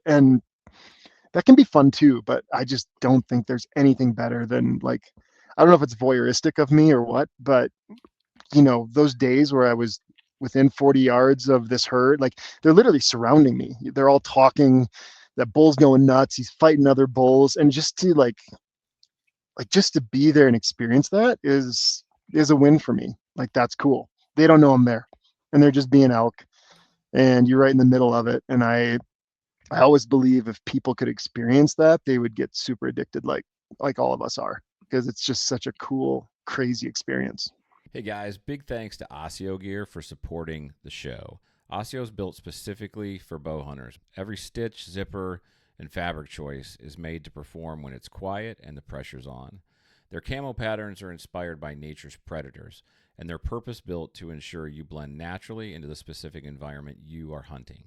And that can be fun too, but I just don't think there's anything better than like, I don't know if it's voyeuristic of me or what, but those days where I was within 40 yards of this herd, like they're literally surrounding me. They're all talking. That bull's going nuts. He's fighting other bulls, and just to just to be there and experience that is a win for me. Like that's cool. They don't know I'm there, and they're just being elk, and you're right in the middle of it. And I always believe if people could experience that, they would get super addicted, like all of us are, because it's just such a cool, crazy experience. hey guys, big thanks to Osseo Gear for supporting the show. Osseo is built specifically for bow hunters. Every stitch, zipper, and fabric choice is made to perform when it's quiet and the pressure's on. Their camo patterns are inspired by nature's predators, and they're purpose built to ensure you blend naturally into the specific environment you are hunting.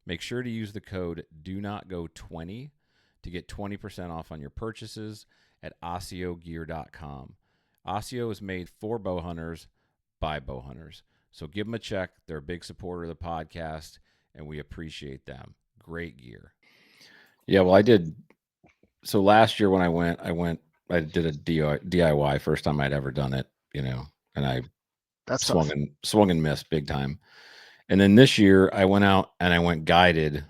Make sure to use the code DO NOT GO20 to get 20% off on your purchases at OsseoGear.com. Osseo is made for bow hunters by bow hunters. So give them a check. They're a big supporter of the podcast, and we appreciate them. Great gear. Yeah, well, I did. So last year when I did a DIY, first time I'd ever done it, and I That's swung tough. and swung and missed big time. And then this year I went out and I went guided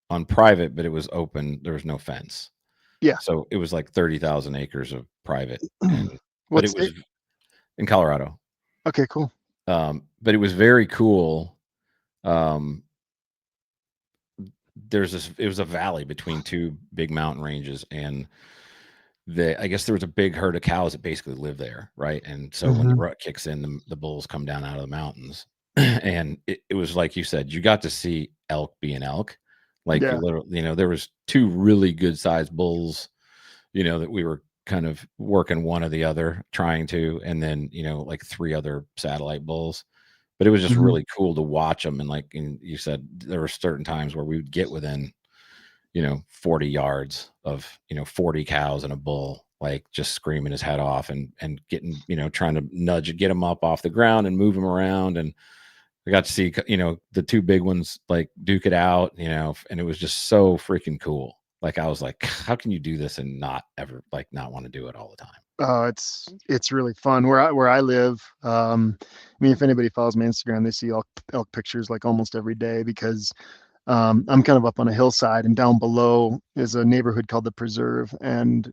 on private, but it was open. There was no fence. Yeah. So it was like 30,000 acres of private, and but What it was state? in Colorado. Okay, cool. But it was very cool. Um, it was a valley between two big mountain ranges, and I guess there was a big herd of cows that basically live there, right? And so when the Hmm. rut kicks in, the bulls come down out of the mountains, and it was like you said, you got to see elk being elk. Like you Yeah. literally, there was two really good sized bulls, that we were kind of working one or the other, trying to, and then like three other satellite bulls. But it was just Hmm. really cool to watch them, and you said there were certain times where we would get within 40 yards of 40 cows and a bull, like just screaming his head off, and getting trying to get him up off the ground and move him around. And I got to see the two big ones like duke it out, and it was just so freaking cool. Like I was like, how can you do this and not ever like not want to do it all the time? It's really fun where I live. I mean, if anybody follows my Instagram, they see elk pictures like almost every day because I'm kind of up on a hillside, and down below is a neighborhood called the Preserve, and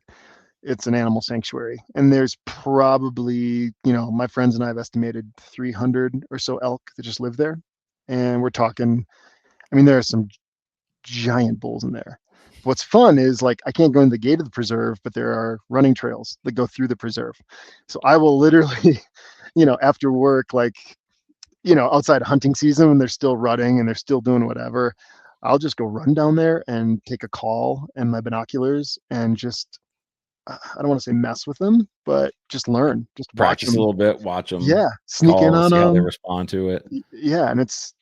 it's an animal sanctuary. And there's probably, my friends and I have estimated 300 or so elk that just live there. And we're talking, I mean, there are some giant bulls in there. What's fun is like I can't go in the gate of the preserve, but there are running trails that go through the preserve. So I will literally, after work, like, outside of hunting season when they're still rutting and they're still doing whatever, I'll just go run down there and take a call and my binoculars and just, I don't want to say mess with them, but just learn, just watch Practice a them. little bit, watch them, Yeah, sneak in call, on see how they them. respond to it. Yeah, and Is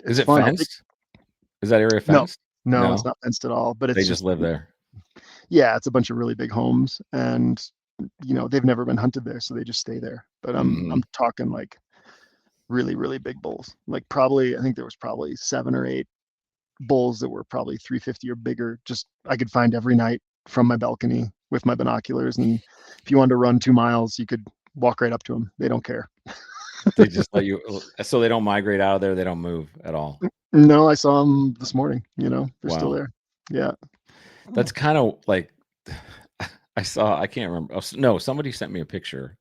it's it fun. I'll take fenced? Is that area no, fenced? no, it's No, not fenced at all, but they it's just just live there. yeah, it's a bunch of really big homes, and they've never been hunted there, so they just stay there. But I'm Hmm. talking like really, really big bulls. Like probably, I think there was probably 7 or 8 bulls that were probably 350 or bigger. Just I could find every night from my balcony with my binoculars, and if you wanted to run 2 miles, you could walk right up to them. They don't care. They just let you, so they don't migrate out of there. They don't move at all. No, I saw them this morning. They're still Wow. there. Yeah. That's kind of like I can't remember. No, somebody sent me a picture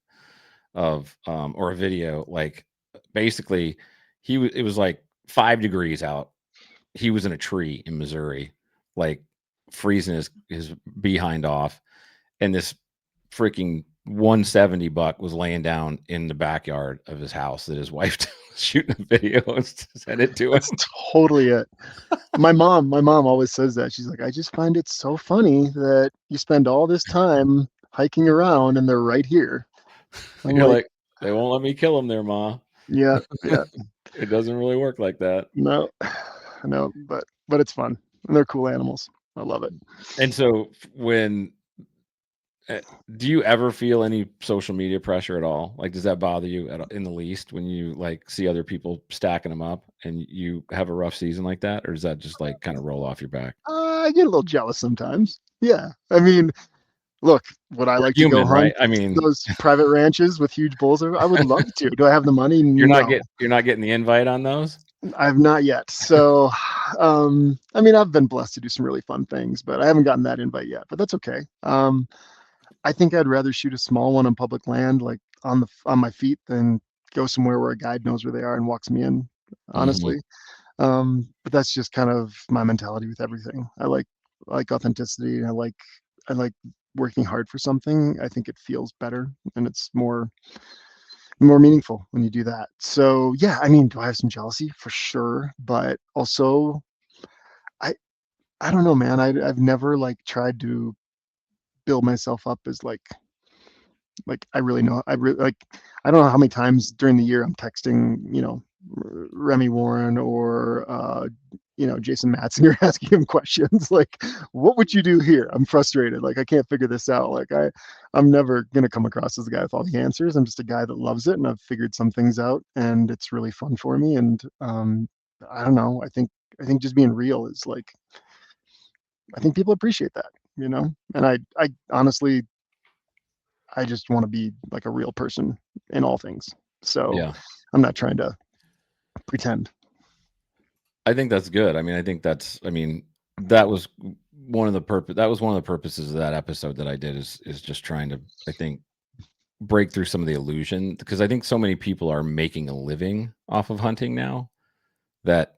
of or a video. Like basically, it was like 5 degrees out. He was in a tree in Missouri, like freezing his behind off, and this freaking 170 buck was laying down in the backyard of his house that his wife was shooting a video and sent it to That's him. totally it. My mom always says that. She's like, I just find it so funny that you spend all this time hiking around and they're right here. I'm You're like, like, they won't let me kill him there, ma. yeah, yeah, It doesn't really work like that. no, no, but it's fun. And they're cool animals. I love it. And so when uh, do you ever feel any social media pressure at all? Like, does that bother you in the least when you like see other people stacking them up and you have a rough season like that, or does that just like kind of roll off your back? I get a little jealous sometimes. Yeah. I mean, look, would I We're like to go human, hunt right? I mean, those private ranches with huge bulls? I would love to. Do I have the money? No, you're not getting the invite on those. I have not yet. So, I mean, I've been blessed to do some really fun things, but I haven't gotten that invite yet. But that's okay. I think I'd rather shoot a small one on public land, like on my feet, than go somewhere where a guide knows where they are and walks me in. Hmm. Honestly, but that's just kind of my mentality with everything. I like authenticity. I like working hard for something. I think it feels better and it's more meaningful when you do that. So yeah, I mean, do I have some jealousy? For sure, but also I I don't know, man. I've never like tried to build myself up as like I really know I really like I don't know how many times during the year I'm texting, Remy Warren or Jason Matzinger asking him questions like, what would you do here? I'm frustrated. Like I can't figure this out. Like I'm never gonna come across as a guy with all the answers. I'm just a guy that loves it and I've figured some things out and it's really fun for me. And I don't know. I think just being real is like I think people appreciate that. And I honestly I just want to be like a real person in all things. So Yeah, I'm not trying to pretend. I think that's good. I mean, I think that's. I mean, that was one of the purpose. That was one of the purposes of that episode that I did is just trying to. I think break through some of the illusion because I think so many people are making a living off of hunting now that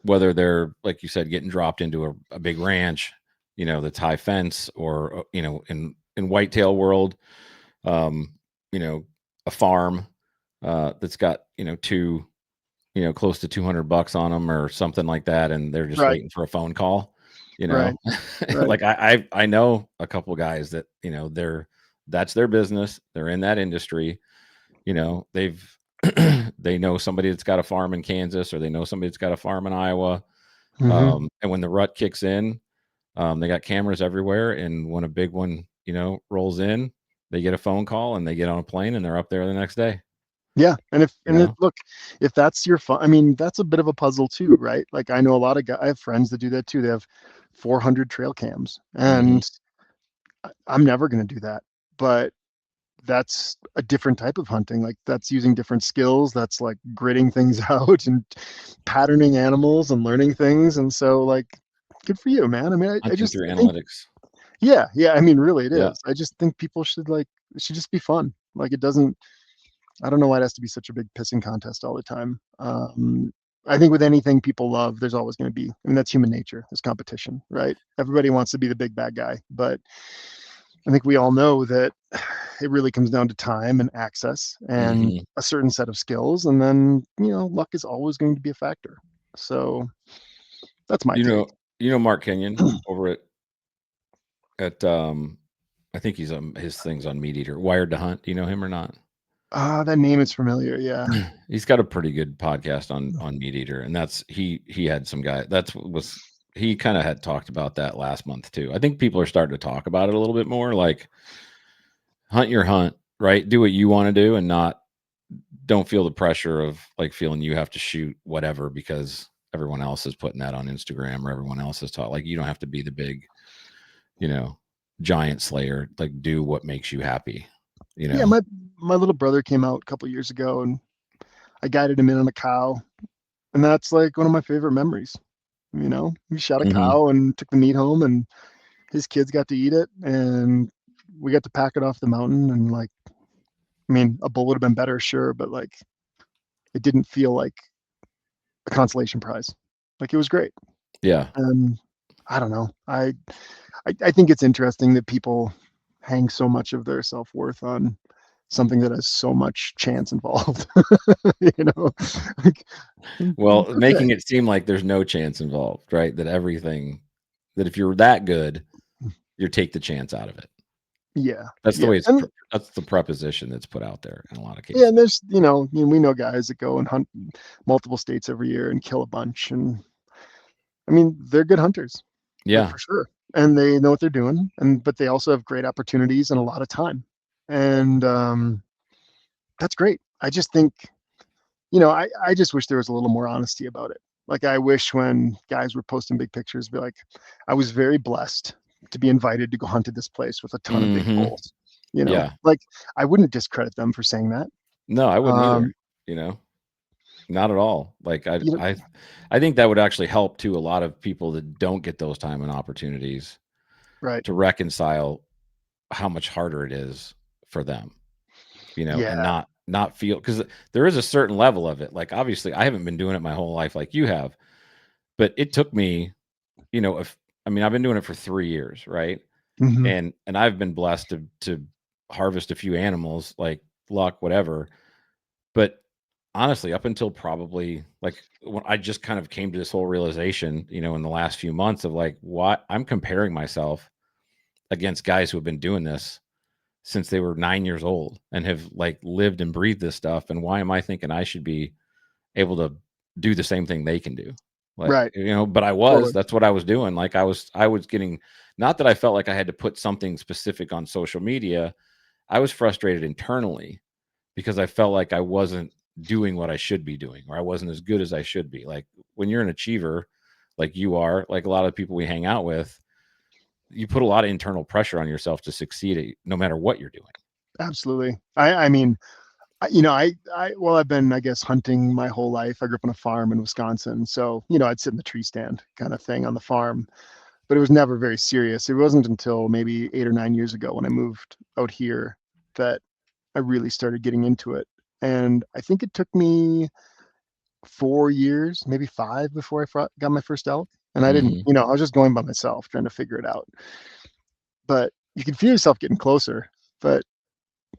whether they're like you said getting dropped into a big ranch, that's high fence or in whitetail world, um, you know, a farm that's got two close to $200 on them or something like that, and they're just Right, waiting for a phone call. You right, know, right. like I know a couple guys that that's their business. They're in that industry. They've they know somebody that's got a farm in Kansas or they know somebody that's got a farm in Iowa. Hmm. And when the rut kicks in, they got cameras everywhere. And when a big one, rolls in, they get a phone call and they get on a plane and they're up there the next day. Yeah, and You know. look, if that's your fun, I mean, that's a bit of a puzzle too, right? Like I know a lot of guys, I have friends that do that too. They have 400 trail cams, Hmm. and I'm never going to do that. But that's a different type of hunting. Like that's using different skills. That's like gritting things out and patterning animals and learning things. And so, like, good for you, man. I mean, Hunting through I think, analytics. yeah, yeah. I mean, really, it Yeah. is. I just think people should like, it should just be fun. Like, it doesn't. I don't know why it has to be such a big pissing contest all the time. I think with anything people love, there's always going to be. I mean, that's human nature. There's competition, right? Everybody wants to be the big bad guy, but I think we all know that it really comes down to time and access and Hmm. a certain set of skills, and then luck is always going to be a factor. So that's my You take. know, Mark Kenyon over at I think he's his thing's on Meat Eater, Wired to Hunt. Do you know him or not? Ah, that name is familiar. Yeah. He's got a pretty good podcast on Meat Eater, and that's he had some guy that's was he kind of had talked about that last month too. I think people are starting to talk about it a little bit more, like hunt your hunt, right? Do what you want to do, and not don't feel the pressure of like feeling you have to shoot whatever because everyone else is putting that on Instagram or everyone else is taught. Like you don't have to be the big, you know, giant slayer. Like do what makes you happy. You Yeah, know. my little brother came out a couple years ago, and I guided him in on a cow, and that's like one of my favorite memories. He shot a Hmm. cow and took the meat home, and his kids got to eat it, and we got to pack it off the mountain. And like, I mean, a bull would have been better, sure, but like, it didn't feel like a consolation prize. Like it was great. Yeah. And I don't know. I think it's interesting that people hang so much of their self worth on something that has so much chance involved. you know, like, Well, okay, making it seem like there's no chance involved, right? That if you're that good, you take the chance out of it. yeah, That's the yeah, way and that's the preposition that's put out there in a lot of yeah, and cases. there's we know guys that go and hunt multiple states every year and kill a bunch, and I mean they're good hunters, like Yeah. for sure, and they know what they're doing, and but they also have great opportunities and a lot of time, and that's great. I just think I just wish there was a little more honesty about it. Like I wish when guys were posting big pictures, be like, I was very blessed to be invited to go hunt at this place with a ton of big Hmm. bulls. Yeah. Like I wouldn't discredit them for saying that. No, I wouldn't either, Um, you know? Not at all. Like you know, I think that would actually help to a lot of people that don't get those time and opportunities right? to reconcile how much harder it is for them, and Yeah. not feel because there is a certain level of it. Like obviously I haven't been doing it my whole life like you have, but it took me, if I mean I've been doing it for 3 years, right? Hmm. And I've been blessed to harvest a few animals, like luck, whatever. But honestly, up until probably like when I just kind of came to this whole realization, in the last few months of like, what I'm comparing myself against guys who have been doing this since they were 9 years old and have like lived and breathed this stuff. And why am I thinking I should be able to do the same thing they can do? Like, Right. but Totally. that's what I was doing. Like I was getting, not that I felt like I had to put something specific on social media. I was frustrated internally because I felt like I wasn't doing what I should be doing, or I wasn't as good as I should be. Like when you're an achiever, like you are, like a lot of people we hang out with, you put a lot of internal pressure on yourself to succeed at no matter what you're doing. Absolutely. I mean, well, I've been, I guess, hunting my whole life. I grew up on a farm in Wisconsin. So, I'd sit in the tree stand kind of thing on the farm, but it was never very serious. It wasn't until maybe 8 or 9 years ago when I moved out here that I really started getting into it. And I think it took me 4 years, maybe five, before got my first elk. And I didn't, Hmm. I was just going by myself trying to figure it out. But you can feel yourself getting closer. But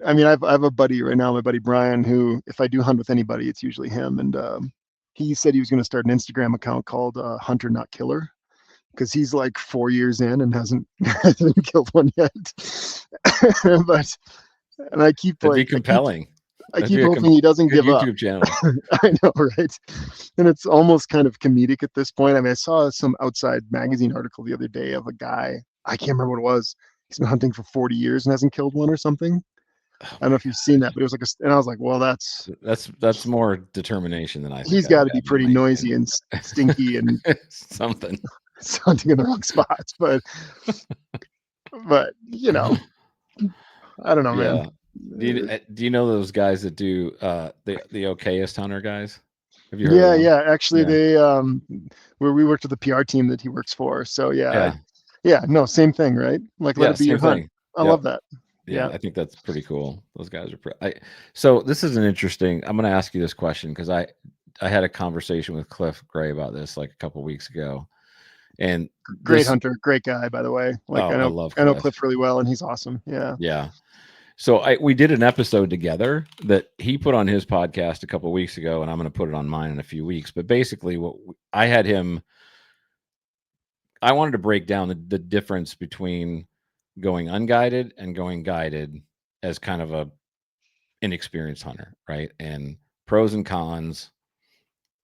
I mean, I have a buddy right now, my buddy Brian, who, if I do hunt with anybody, it's usually him. And he said he was going to start an Instagram account called Hunter Not Killer, because he's like 4 years in and hasn't killed one yet. But and That'd be compelling. I That'd keep be hoping he doesn't good give up. YouTube channel. I know, right? And it's almost kind of comedic at this point. I mean, I saw some Outside magazine article the other day of a guy. I can't remember what it was. He's been hunting for 40 years and hasn't killed one or something. Oh I don't know my if you've seen that, gosh. but it was like and I was like, well, That's more determination than I think he's I got would to be have, in pretty my noisy and stinky and opinion. Something. hunting in the wrong spots. But I don't know, man. Yeah. Do you know those guys that do the okayest hunter guys? Have you heard of Yeah, them? yeah. Actually, Yeah. they where we worked with the PR team that he works for. So yeah, Yeah. yeah, no, same thing, right? Like, let Yeah, it be same your hunt. thing. I Yep. love that. Yeah, Yeah, I think that's pretty cool. Those guys are so this is an interesting. I'm going to ask you this question because I had a conversation with Cliff Gray about this like a couple weeks ago, and great this hunter, great guy, by the way. Like, oh, I love I know Cliff. Cliff really well, and he's awesome. Yeah, Yeah. So we did an episode together that he put on his podcast a couple weeks ago, and I'm going to put it on mine in a few weeks. But basically, I had him, I wanted to break down the difference between going unguided and going guided as kind of a inexperienced hunter, right? And pros and cons.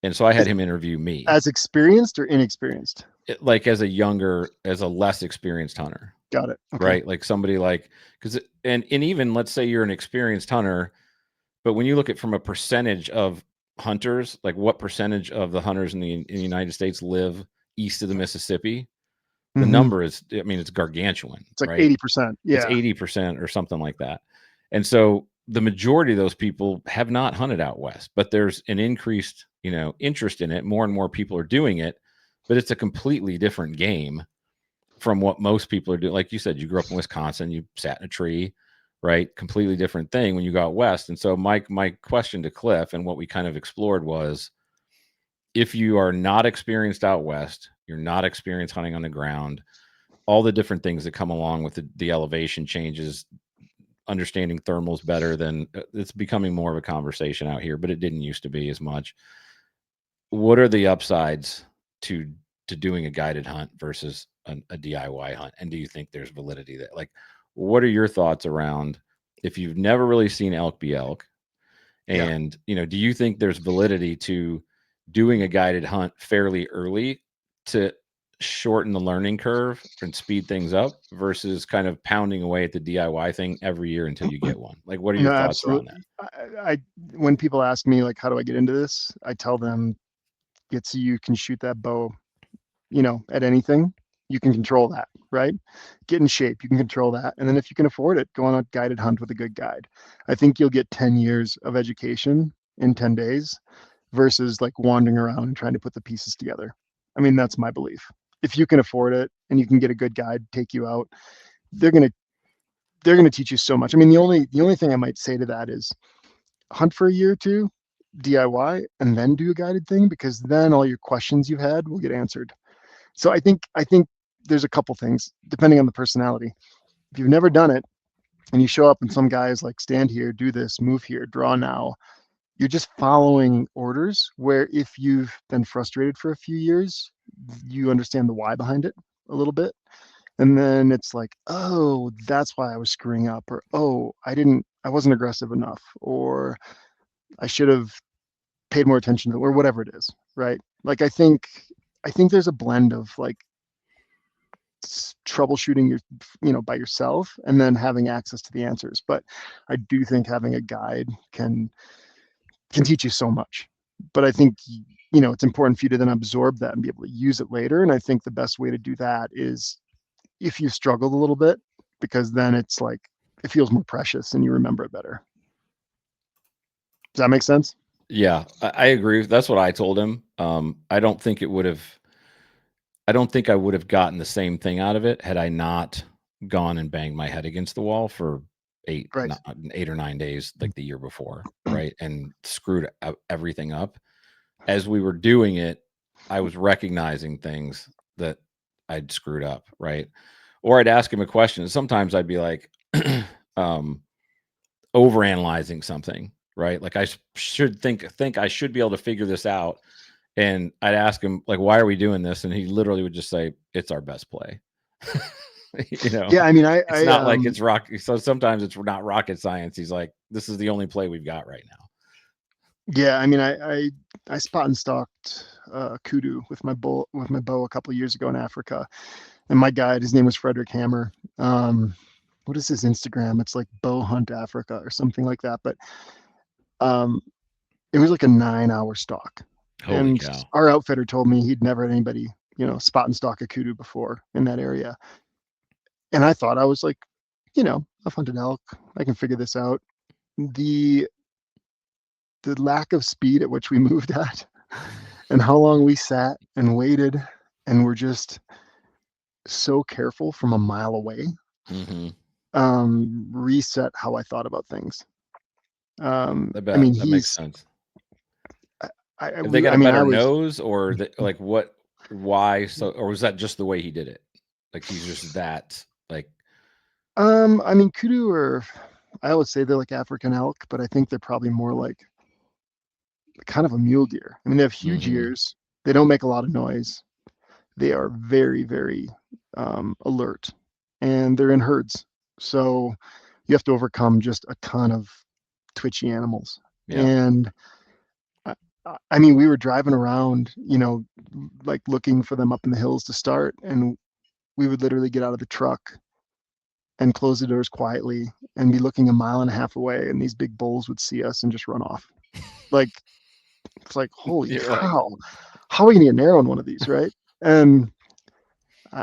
And so I had as, him interview me, as experienced or inexperienced. like as a less experienced hunter, Got it. Okay. right? Like somebody like because and even let's say you're an experienced hunter, but when you look at from a percentage of hunters, like what percentage of the hunters in the United States live east of the Mississippi, the Mm-hmm. number is, I mean, it's gargantuan, It's like right? 80%. It's Yeah. 80% or something like that. And so the majority of those people have not hunted out west, but there's an increased, interest in it. More and more people are doing it, but it's a completely different game from what most people are doing. Like you said, you grew up in Wisconsin, you sat in a tree, right? Completely different thing when you got west. And so my question to Cliff and what we kind of explored was, if you are not experienced out west, you're not experienced hunting on the ground, all the different things that come along with the elevation changes, understanding thermals better than it's becoming more of a conversation out here, but it didn't used to be as much. What are the upsides to doing a guided hunt versus a DIY hunt? And do you think there's validity that, like, what are your thoughts around if you've never really seen elk be elk? Yeah. And, do you think there's validity to doing a guided hunt fairly early to shorten the learning curve and speed things up versus kind of pounding away at the DIY thing every year until you get one? Like, what are No, your thoughts around that? absolutely. When people ask me, like, how do I get into this? I tell them, it's you can shoot that bow, at anything. You can control that, right? Get in shape. You can control that. And then if you can afford it, go on a guided hunt with a good guide. I think you'll get 10 years of education in 10 days versus like wandering around and trying to put the pieces together. I mean, that's my belief. If you can afford it and you can get a good guide, take you out, they're going to they're going to teach you so much. I mean, the only thing I might say to that is hunt for a year or two, DIY, and then do a guided thing, because then all your questions you had will get answered. So I think there's a couple things depending on the personality. If you've never done it and you show up and some guy is like, stand here, do this, move here, draw now, you're just following orders. Where if you've been frustrated for a few years, you understand the why behind it a little bit. And then it's like, oh, that's why I was screwing up, or oh, I wasn't aggressive enough, or I should have paid more attention to, or whatever it is, right? Like, I think there's a blend of like troubleshooting by yourself and then having access to the answers. But I do think having a guide can teach you so much. But I think it's important for you to then absorb that and be able to use it later. And I think the best way to do that is if you struggled a little bit, because then it's like it feels more precious and you remember it better. Does that make sense? Yeah, I agree. That's what I told him. I don't think it would have. I don't think I would have gotten the same thing out of it had I not gone and banged my head against the wall for Right. 8 or 9 days, like the year before, right, and screwed everything up. As we were doing it, I was recognizing things that I'd screwed up, right? Or I'd ask him a question. Sometimes I'd be like, um, overanalyzing something, right? Like I should think I should be able to figure this out. And I'd ask him like, "Why are we doing this?" And he literally would just say, "It's our best play." you know, Yeah, I mean, it's not like it's rock. So sometimes it's not rocket science. He's like, "This is the only play we've got right now." yeah, I mean, I spot and stalked kudu with my bow a couple of years ago in Africa, and my guide, his name was Frederick Hammer. What is his Instagram? It's like Bow Hunt Africa or something like that. But um, it was like a 9 hour stalk, Holy and cow! our outfitter told me he'd never had anybody, spot and stalk a kudu before in that area. And I thought I was like, I've hunted elk, I can figure this out. The the lack of speed at which we moved at and how long we sat and waited and were just so careful from a mile away Hmm. reset how I thought about things. I I bet mean, that makes he's sense. Have they we got I a mean, better I was nose, or like what? Why? So, or was that just the way he did it? Like he's just that like. I mean, kudu are, I always say they're like African elk, but I think they're probably more like kind of a mule deer. I mean, they have huge Hmm. ears. They don't make a lot of noise. They are very, very alert, and they're in herds. So you have to overcome just a ton of twitchy animals. Yeah. And I, I mean, we were driving around, like looking for them up in the hills to start, and we would literally get out of the truck and close the doors quietly and be looking a mile and a half away, and these big bulls would see us and just run off. Like it's like, holy You're like, cow, how are we gonna get narrow on one of these, right? And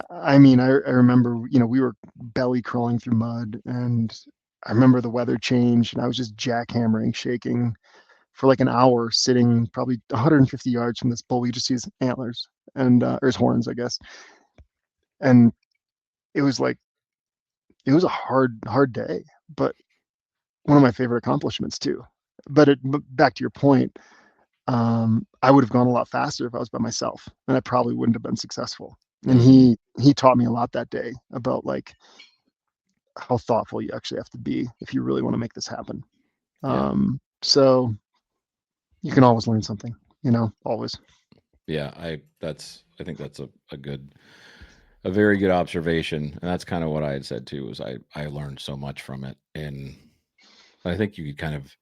I mean, I remember, we were belly crawling through mud, and I remember the weather changed, and I was just jackhammering, shaking for like an hour, sitting probably 150 yards from this bull. We just see his antlers and or his horns, I guess. And it was like it was a hard day, but one of my favorite accomplishments too. But back to your point, I would have gone a lot faster if I was by myself, and I probably wouldn't have been successful. And hmm, he taught me a lot that day about like how thoughtful you actually have to be if you really want to make this happen. yeah, So you can always learn something, always. yeah. I think that's a very good observation, and that's kind of what I had said too. Was I learned so much from it, and I think you could kind of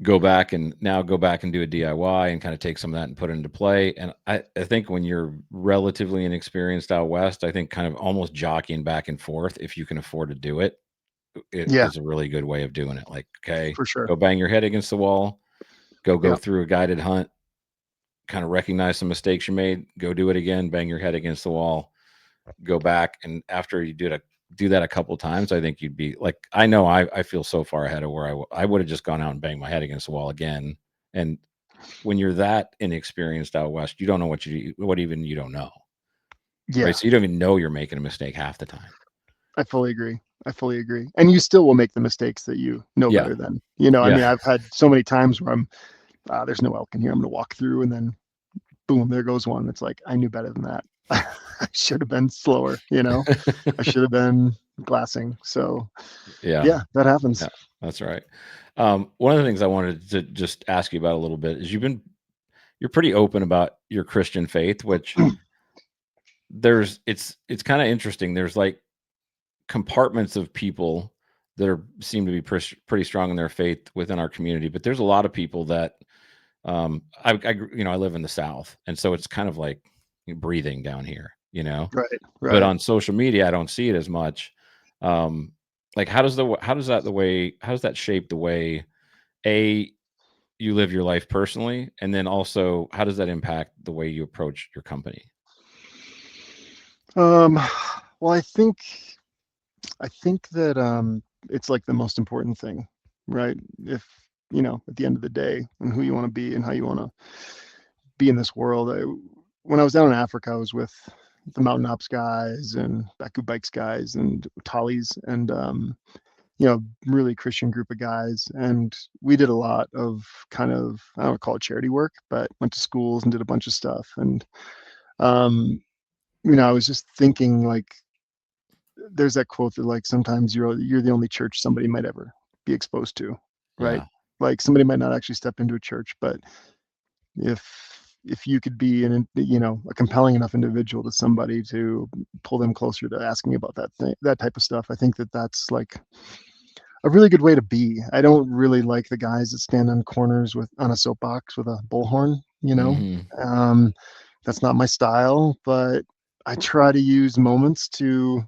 go back and do a DIY and kind of take some of that and put it into play. And I think when you're relatively inexperienced out west, I think kind of almost jockeying back and forth, if you can afford to do it, it Yeah, is a really good way of doing it. Like, okay, for sure. go bang your head against the wall, go Yeah, through a guided hunt, kind of recognize some mistakes you made, go do it again, bang your head against the wall, go back. And after you do that a couple times, I think you'd be like, I know I feel so far ahead of where I would have just gone out and banged my head against the wall again. And when you're that inexperienced out west, you don't know what even you don't know, right? yeah, So you don't even know you're making a mistake half the time. I fully agree. I fully agree. And you still will make the mistakes that you know Yeah, better than. I yeah, mean, I've had so many times where there's no elk in here. I'm going to walk through, and then boom, there goes one. It's like I knew better than that. I should have been slower. I should have been glassing. So yeah, yeah, that happens. yeah. That's right. One of the things I wanted to just ask you about a little bit is you're pretty open about your Christian faith, which it's kind of interesting. There's like compartments of people that seem to be pretty strong in their faith within our community, but there's a lot of people that I live in the South, and so it's kind of like breathing down here, Right, but right. on social media I don't see it as much. um like how does that shape the way a you live your life personally, and then also how does that impact the way you approach your company? Um, well, I think that it's like the most important thing, right? If at the end of the day, and who you want to be and how you want to be in this world. When I was down in Africa, I was with the Mountain Ops guys and Baku Bikes guys and Tallies and really Christian group of guys. And we did a lot of kind of, I don't call it charity work, but went to schools and did a bunch of stuff. And um, I was just thinking, like, there's that quote that, like, sometimes you're the only church somebody might ever be exposed to, right? Yeah. Like, somebody might not actually step into a church, but if you could be a compelling enough individual to somebody to pull them closer to asking about that type of stuff, I think that's like a really good way to be. I don't really like the guys that stand on corners on a soapbox with a bullhorn. Hmm. Um, that's not my style, but I try to use moments to,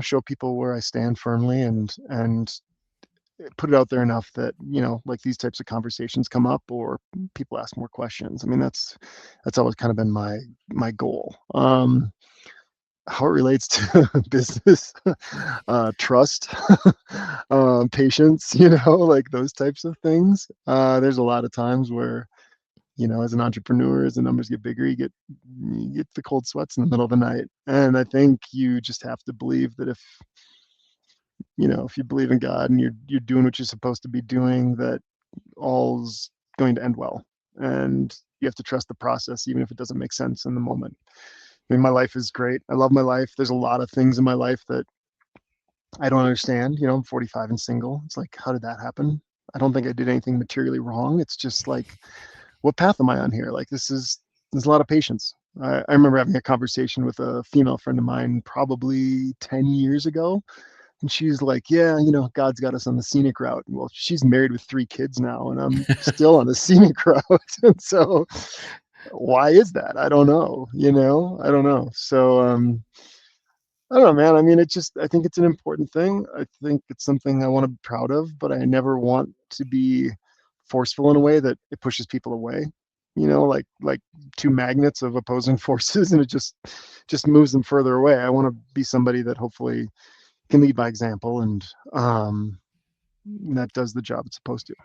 show people where I stand firmly and put it out there enough that, like, these types of conversations come up or people ask more questions. I mean, that's always kind of been my goal. How it relates to business, trust, patience, like those types of things. There's a lot of times where, as an entrepreneur, as the numbers get bigger, you get the cold sweats in the middle of the night. And I think you just have to believe that if you believe in God and you're doing what you're supposed to be doing, that all's going to end well. And you have to trust the process, even if it doesn't make sense in the moment. I mean, my life is great. I love my life. There's a lot of things in my life that I don't understand. I'm 45 and single. It's like, how did that happen? I don't think I did anything materially wrong. It's just like, what path am I on here? Like, there's a lot of patience. I remember having a conversation with a female friend of mine probably 10 years ago. And she's like, yeah, God's got us on the scenic route. Well, she's married with 3 kids now, and I'm still on the scenic route. And so why is that? I don't know, I don't know. So, I don't know, man. I mean, I think it's an important thing. I think it's something I want to be proud of, but I never want to be forceful in a way that it pushes people away, like two magnets of opposing forces, and it just moves them further away. I want to be somebody that hopefully can lead by example, and that does the job it's supposed to.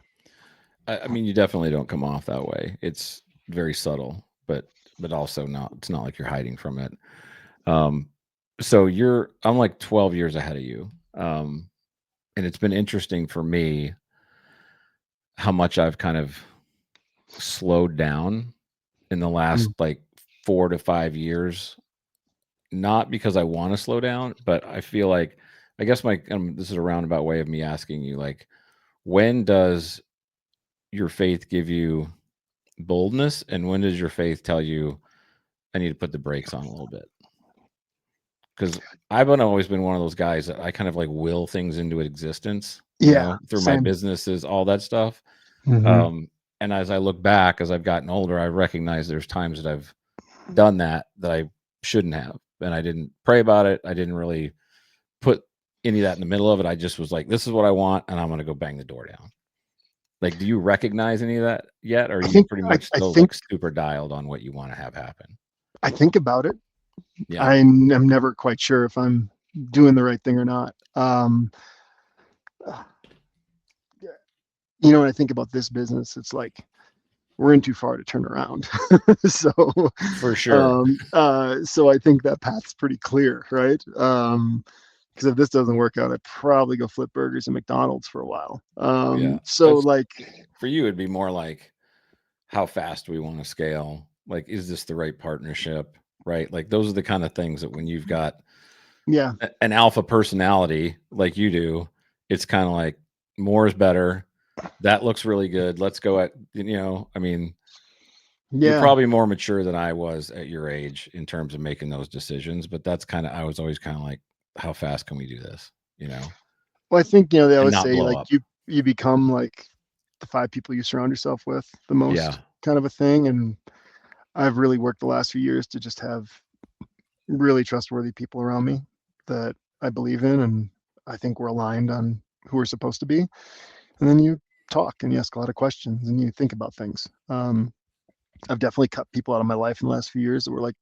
I mean, you definitely don't come off that way. It's very subtle, but also not. It's not like you're hiding from it. Um, so I'm like 12 years ahead of you, and it's been interesting for me how much I've kind of slowed down in the last Mm. like 4 to 5 years. Not because I want to slow down, but I feel like, I guess this is a roundabout way of me asking you, like, when does your faith give you boldness, and when does your faith tell you I need to put the brakes on a little bit? Because always been one of those guys that I kind of like will things into existence, Yeah, through my same. businesses, all that stuff. Hmm. Um, and as I look back, as I've gotten older, I recognize there's times that I've done that I shouldn't have, and I didn't pray about it. I didn't really put any of that in the middle of it. I just was like, this is what I want, and I'm going to go bang the door down. Like, do you recognize any of that yet? Or are I you think pretty I, much I still think like super dialed on what you want to have happen? I think about it. Yeah. I'm never quite sure if I'm doing the right thing or not. When I think about this business, it's like we're in too far to turn around. so, For sure. so I think that path's pretty clear, right? Because if this doesn't work out, I'd probably go flip burgers at McDonald's for a while. Yeah. So like, For you, it'd be more like, how fast do we want to scale? Like, is this the right partnership? Right. Like, those are the kind of things that when you've got yeah, an alpha personality like you do, it's kind of like, more is better. That looks really good. Let's go I mean, you're yeah. probably more mature than I was at your age in terms of making those decisions, but I was always kind of like, how fast can we do this? Well, I think they And always not say, blow like, up. you become like the 5 people you surround yourself with the most, Yeah. kind of a thing. And I've really worked the last few years to just have really trustworthy people around me that I believe in, and I think we're aligned on who we're supposed to be. And then you talk and you ask a lot of questions and you think about things. I've definitely cut people out of my life in the last few years that were like,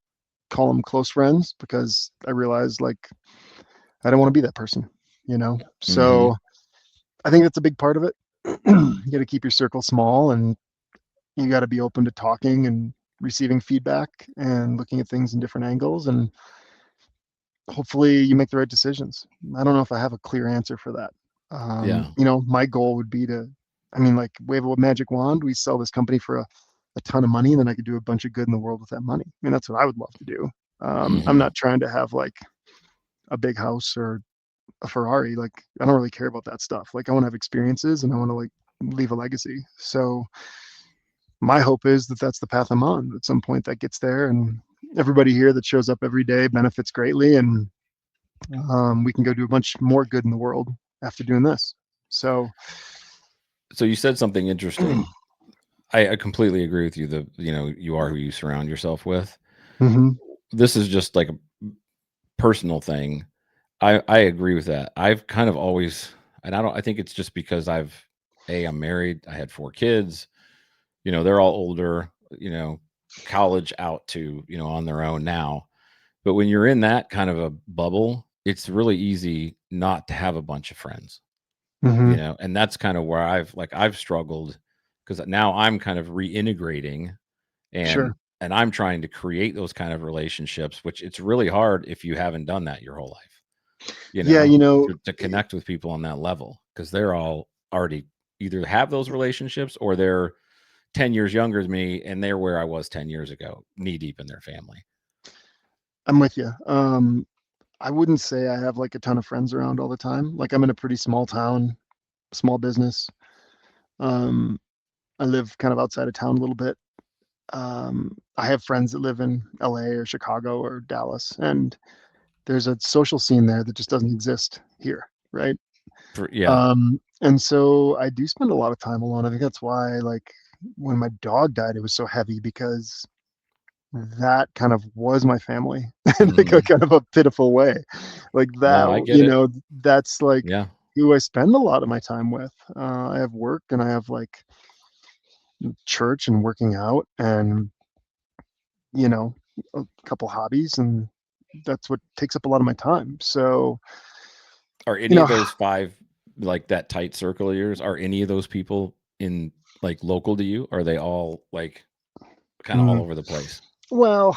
call them close friends, because I realized, like, I don't want to be that person. Hmm. So I think that's a big part of it. You got to keep your circle small, and you got to be open to talking and receiving feedback and looking at things in different angles, and hopefully you make the right decisions. I don't know if I have a clear answer for that. Yeah. My goal would be to, I mean, like, wave a magic wand, we sell this company for a ton of money, and then I could do a bunch of good in the world with that money. I mean, that's what I would love to do. I'm Hmm. not trying to have like a big house or a Ferrari. Like, I don't really care about that stuff. Like, I want to have experiences and I want to like leave a legacy. So my hope is that that's the path I'm on. At some point that gets there, and everybody here that shows up every day benefits greatly, and we can go do a bunch more good in the world after doing this. So, So you said something interesting. I completely agree with you. You are who you surround yourself with. mhm, This is just like a personal thing. I agree with that. I've kind of always, and I think it's just because I'm married. I had 4 kids. They're all older. College out to on their own now. But when you're in that kind of a bubble, it's really easy not to have a bunch of friends. mhm, And that's kind of where I've struggled, because now I'm kind of reintegrating, and sure. and I'm trying to create those kind of relationships, which it's really hard if you haven't done that your whole life, Yeah, to connect with people on that level, because they're all already either have those relationships, or they're 10 years younger than me and they're where I was 10 years ago, knee deep in their family. I'm with you. I wouldn't say I have like a ton of friends around all the time. Like, I'm in a pretty small town, small business. Um, I live kind of outside of town a little bit. I have friends that live in LA or Chicago or Dallas, and there's a social scene there that just doesn't exist here, right? Yeah. And so I do spend a lot of time alone. I think that's why, like, when my dog died, it was so heavy, because that kind of was my family in like a Hmm. kind of a pitiful way. Like No, that, I get it. that's like Yeah. who I spend a lot of my time with. I have work, and I have like church and working out, and you know, a couple hobbies, and that's what takes up a lot of my time. So, Are you any know, of those five, like that tight circle of yours, are any of those people in like local to you? Are they all like kind of all mm, over the place? well,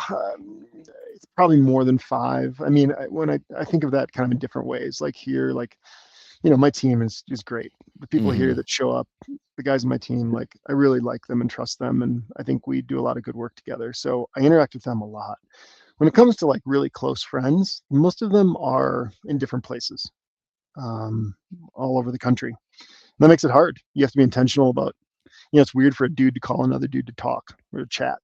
it's probably more than five. I mean, when I think of that kind of in different ways, like here, like, my team is great. The people here Hmm. that show up, the guys on my team, like, I really like them and trust them, and I think we do a lot of good work together. So I interact with them a lot. When it comes to like really close friends, most of them are in different places, um, all over the country. That makes it hard. You have to be intentional about, it's weird for a dude to call another dude to talk or to chat.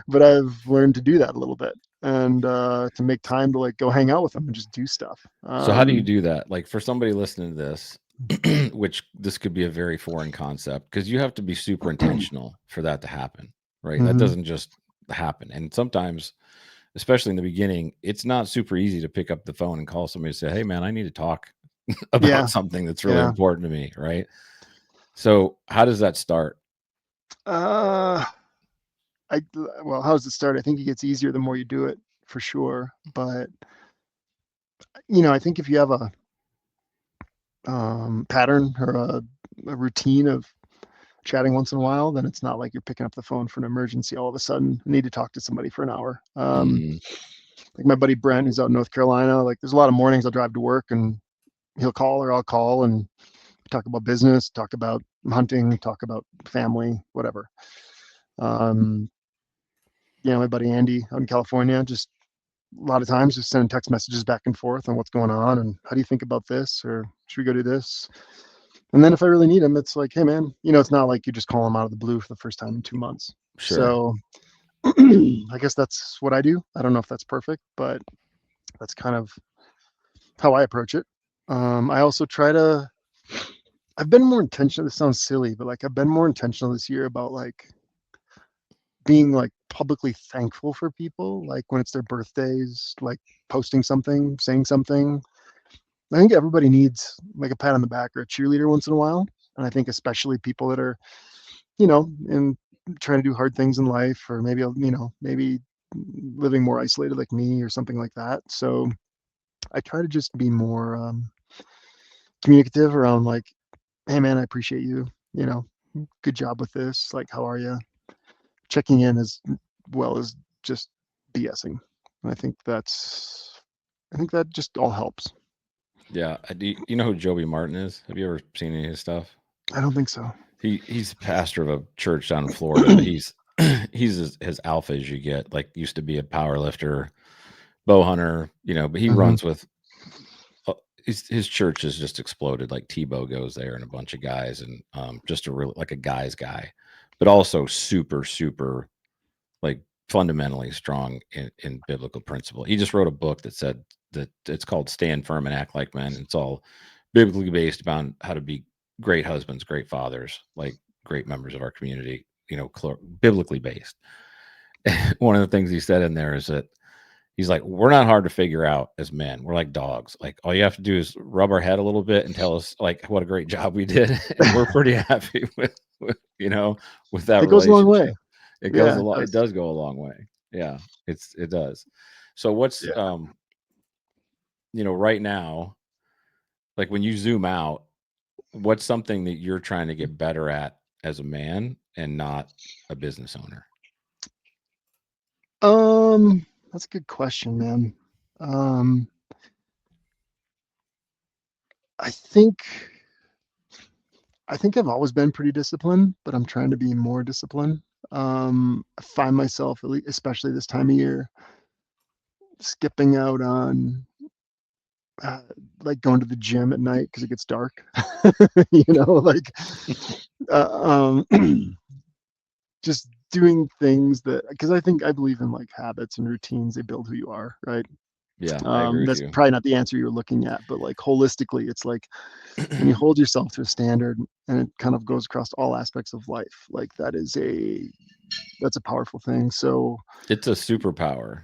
But I've learned to do that a little bit, and to make time to like go hang out with them and just do stuff. So how do you do that? Like for somebody listening to this, which this could be a very foreign concept, because you have to be super intentional for that to happen, right? That Mhm. doesn't just happen. And sometimes, especially in the beginning, it's not super easy to pick up the phone and call somebody and say, "Hey man, I need to talk about Yeah, something that's really yeah. important to me," right? So how does that start? Uh, well, how does it start? I think it gets easier the more you do it, for sure. But I think if you have a pattern or a routine of chatting once in a while, then it's not like you're picking up the phone for an emergency all of a sudden. I need to talk to somebody for an hour. Hmm. Like my buddy Brent, who's out in North Carolina. Like, there's a lot of mornings I'll drive to work, and he'll call or I'll call, and talk about business, talk about hunting, talk about family, whatever. Um, my buddy Andy out in California, just a lot of times just sending text messages back and forth on what's going on and how do you think about this, or should we go do this? And then if I really need him, it's like, hey man, it's not like you just call him out of the blue for the first time in 2 months. Sure. So I guess that's what I do. I don't know if that's perfect, but that's kind of how I approach it. I also try to, I've been more intentional. This sounds silly, but like I've been more intentional this year about like being like publicly thankful for people, like when it's their birthdays, like posting something, saying something. I think everybody needs like a pat on the back or a cheerleader once in a while. And I think especially people that are, in trying to do hard things in life, or maybe living more isolated like me or something like that. So I try to just be more communicative around like, hey man, I appreciate you, good job with this. Like, how are you? Checking in as well as just BSing. And I think that just all helps. Yeah. You know who Joby Martin is? Have you ever seen any of his stuff? I don't think so. He's the pastor of a church down in Florida, but he's as alpha as you get. Like, used to be a power lifter, bow hunter, but he Hmm. runs with his church has just exploded. Like Tebow goes there and a bunch of guys, and just a real like a guy's guy, but also super super like fundamentally strong in biblical principle. He just wrote a book that said that it's called "Stand Firm and Act Like Men." It's all biblically based about how to be great husbands, great fathers, like great members of our community. Biblically based. One of the things he said in there is that he's like, we're not hard to figure out as men. We're like dogs. Like, all you have to do is rub our head a little bit and tell us like what a great job we did, and we're pretty happy with that It goes a long relationship. way. It goes Yeah, a it lot. It does. does go a long way. Yeah, it does. So what's Yeah. right now, like when you zoom out, what's something that you're trying to get better at as a man and not a business owner? That's a good question, man. Um, I think I think I've always been pretty disciplined, but I'm trying to be more disciplined. I find myself, especially this time of year, skipping out on uh, like going to the gym at night because it gets dark. Like just doing things that because I believe in like habits and routines. They build who you are, right? Yeah, I agree with That's you. probably not the answer you're looking at, but like holistically, it's like when you hold yourself to a standard and it kind of goes across all aspects of life, like that's a powerful thing. So It's a superpower.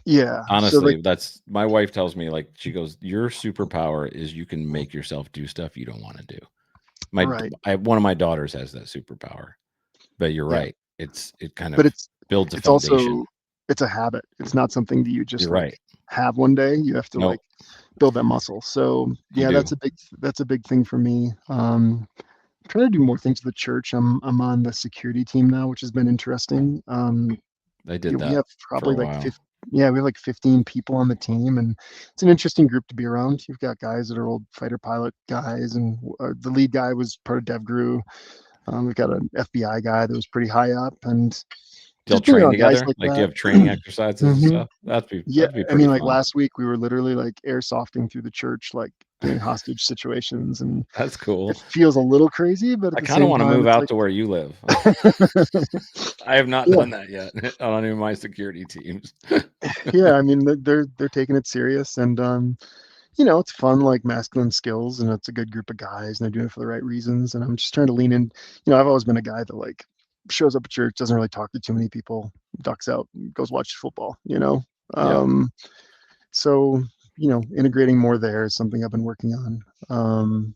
yeah, so like Honestly, that's my wife tells me, like, she goes, "Your superpower is you can make yourself do stuff you don't wanna do." right, One of my daughters has that superpower, but you're yeah, right. It kind but of builds a it's foundation. also it's a habit. It's not something that you You're just like right. have one day. You have to like Nope, build that muscle. So you yeah, do. that's a big thing for me. I'm trying to do more things with the church. I'm on the security team now, which has been interesting. I did We that have for a probably like while. 50, yeah, we have like 15 people on the team, and it's an interesting group to be around. You've got guys that are old fighter pilot guys, and the lead guy was part of DevGru. We've got an FBI guy that was pretty high up, and Do y'all just being train around guys together? like Like, do you that. have training exercises and Hmm. stuff? Yeah, That'd be I pretty mean, like fun. last week we were literally like airsofting through the church, like doing hostage situations, and That's it cool. feels a little crazy, but at I the kinda same wanna time, move it's out like, to where you live. I have not yeah, done that yet on any of my security teams. yeah. I mean, they're taking it serious, and it's fun, like masculine skills, and it's a good group of guys, and they're doing it for the right reasons. And I'm just trying to lean in. I've always been a guy that like shows up at church, doesn't really talk to too many people, ducks out, goes watch football. Yeah. Um, so integrating more there is something I've been working on.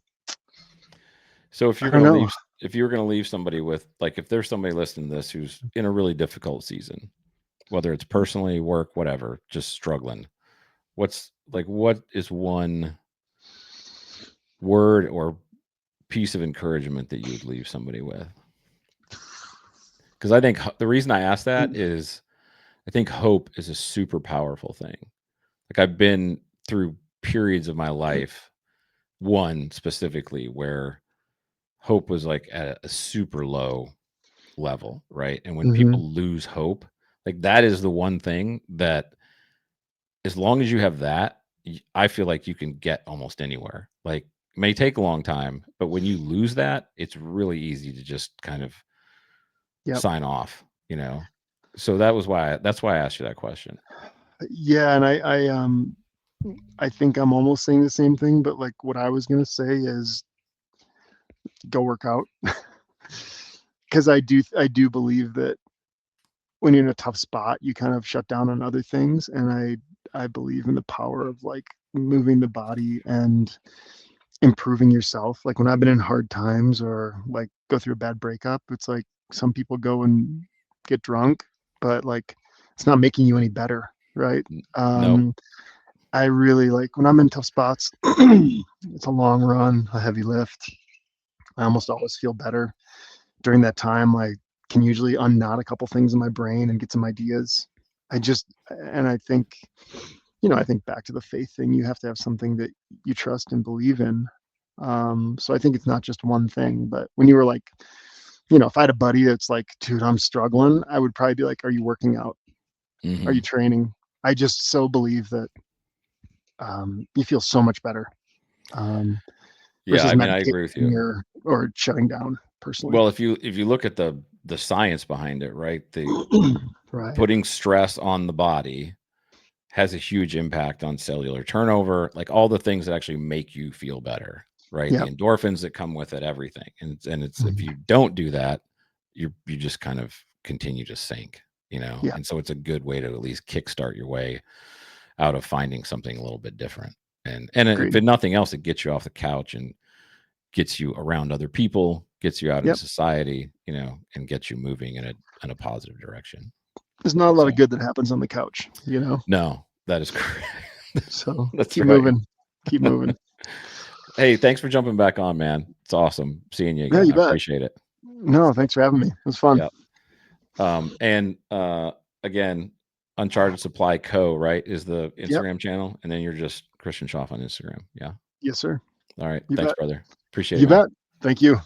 So I don't know. if you were gonna leave somebody with, like, if there's somebody listening to this who's in a really difficult season, whether it's personally, work, whatever, just struggling, what is one word or piece of encouragement that you would leave somebody with? Because I think the reason I ask that is I think hope is a super powerful thing. Like, I've been through periods of my life, one specifically where hope was like at a super low level, right? And when Hmm. people lose hope, like, that is the one thing that, as long as you have that, I feel like you can get almost anywhere. Like, it may take a long time, but when you lose that, it's really easy to just kind of Yep. sign off, you know? So that's why I asked you that question. Yeah, and I think I'm almost saying the same thing, but like what I was gonna say is go work out because I do believe that when you're in a tough spot, you kind of shut down on other things, and I believe in the power of like moving the body and improving yourself. Like when I've been in hard times or like go through a bad breakup, it's like some people go and get drunk, but like it's not making you any better, right? Nope. Um, I really like when I'm in tough spots, it's a long run, a heavy lift. I almost always feel better during that time. I can usually unknot a couple things in my brain and get some ideas. And I think, I think back to the faith thing, you have to have something that you trust and believe in. So I think it's not just one thing, but when you were like, if I had a buddy that's like, dude, I'm struggling, I would probably be like, are you working out? Are you training? I just so believe that you feel so much better Yeah, versus I mean, I agree with medicating you. or shutting down personally. Well, if you look at the science behind it, right? The Right. putting stress on the body has a huge impact on cellular turnover, like all the things that actually make you feel better, right? Yeah. The endorphins that come with it, everything. And it's if Mhm. you don't do that, you just kind of continue to sink, Yeah. And so it's a good way to at least kickstart your way out of finding something a little bit different. And if Agreed. nothing else, it gets you off the couch and gets you around other people, gets you out in Yep. society, and gets you moving in a positive direction. There's not a lot So of good that happens on the couch, no, that is correct. So That's keep right. moving. Keep moving. Hey, thanks for jumping back on, man. It's awesome seeing you Yeah, again. you I bet. appreciate it. No, thanks for having me. It was fun. Yep. And again, Uncharted Supply Co. Right is the Yep. Instagram channel, and then you're just Christian Schauf on Instagram. Yeah. Yes, sir. All right. You Thanks, bet. brother. Appreciate it, You man. bet. Thank you.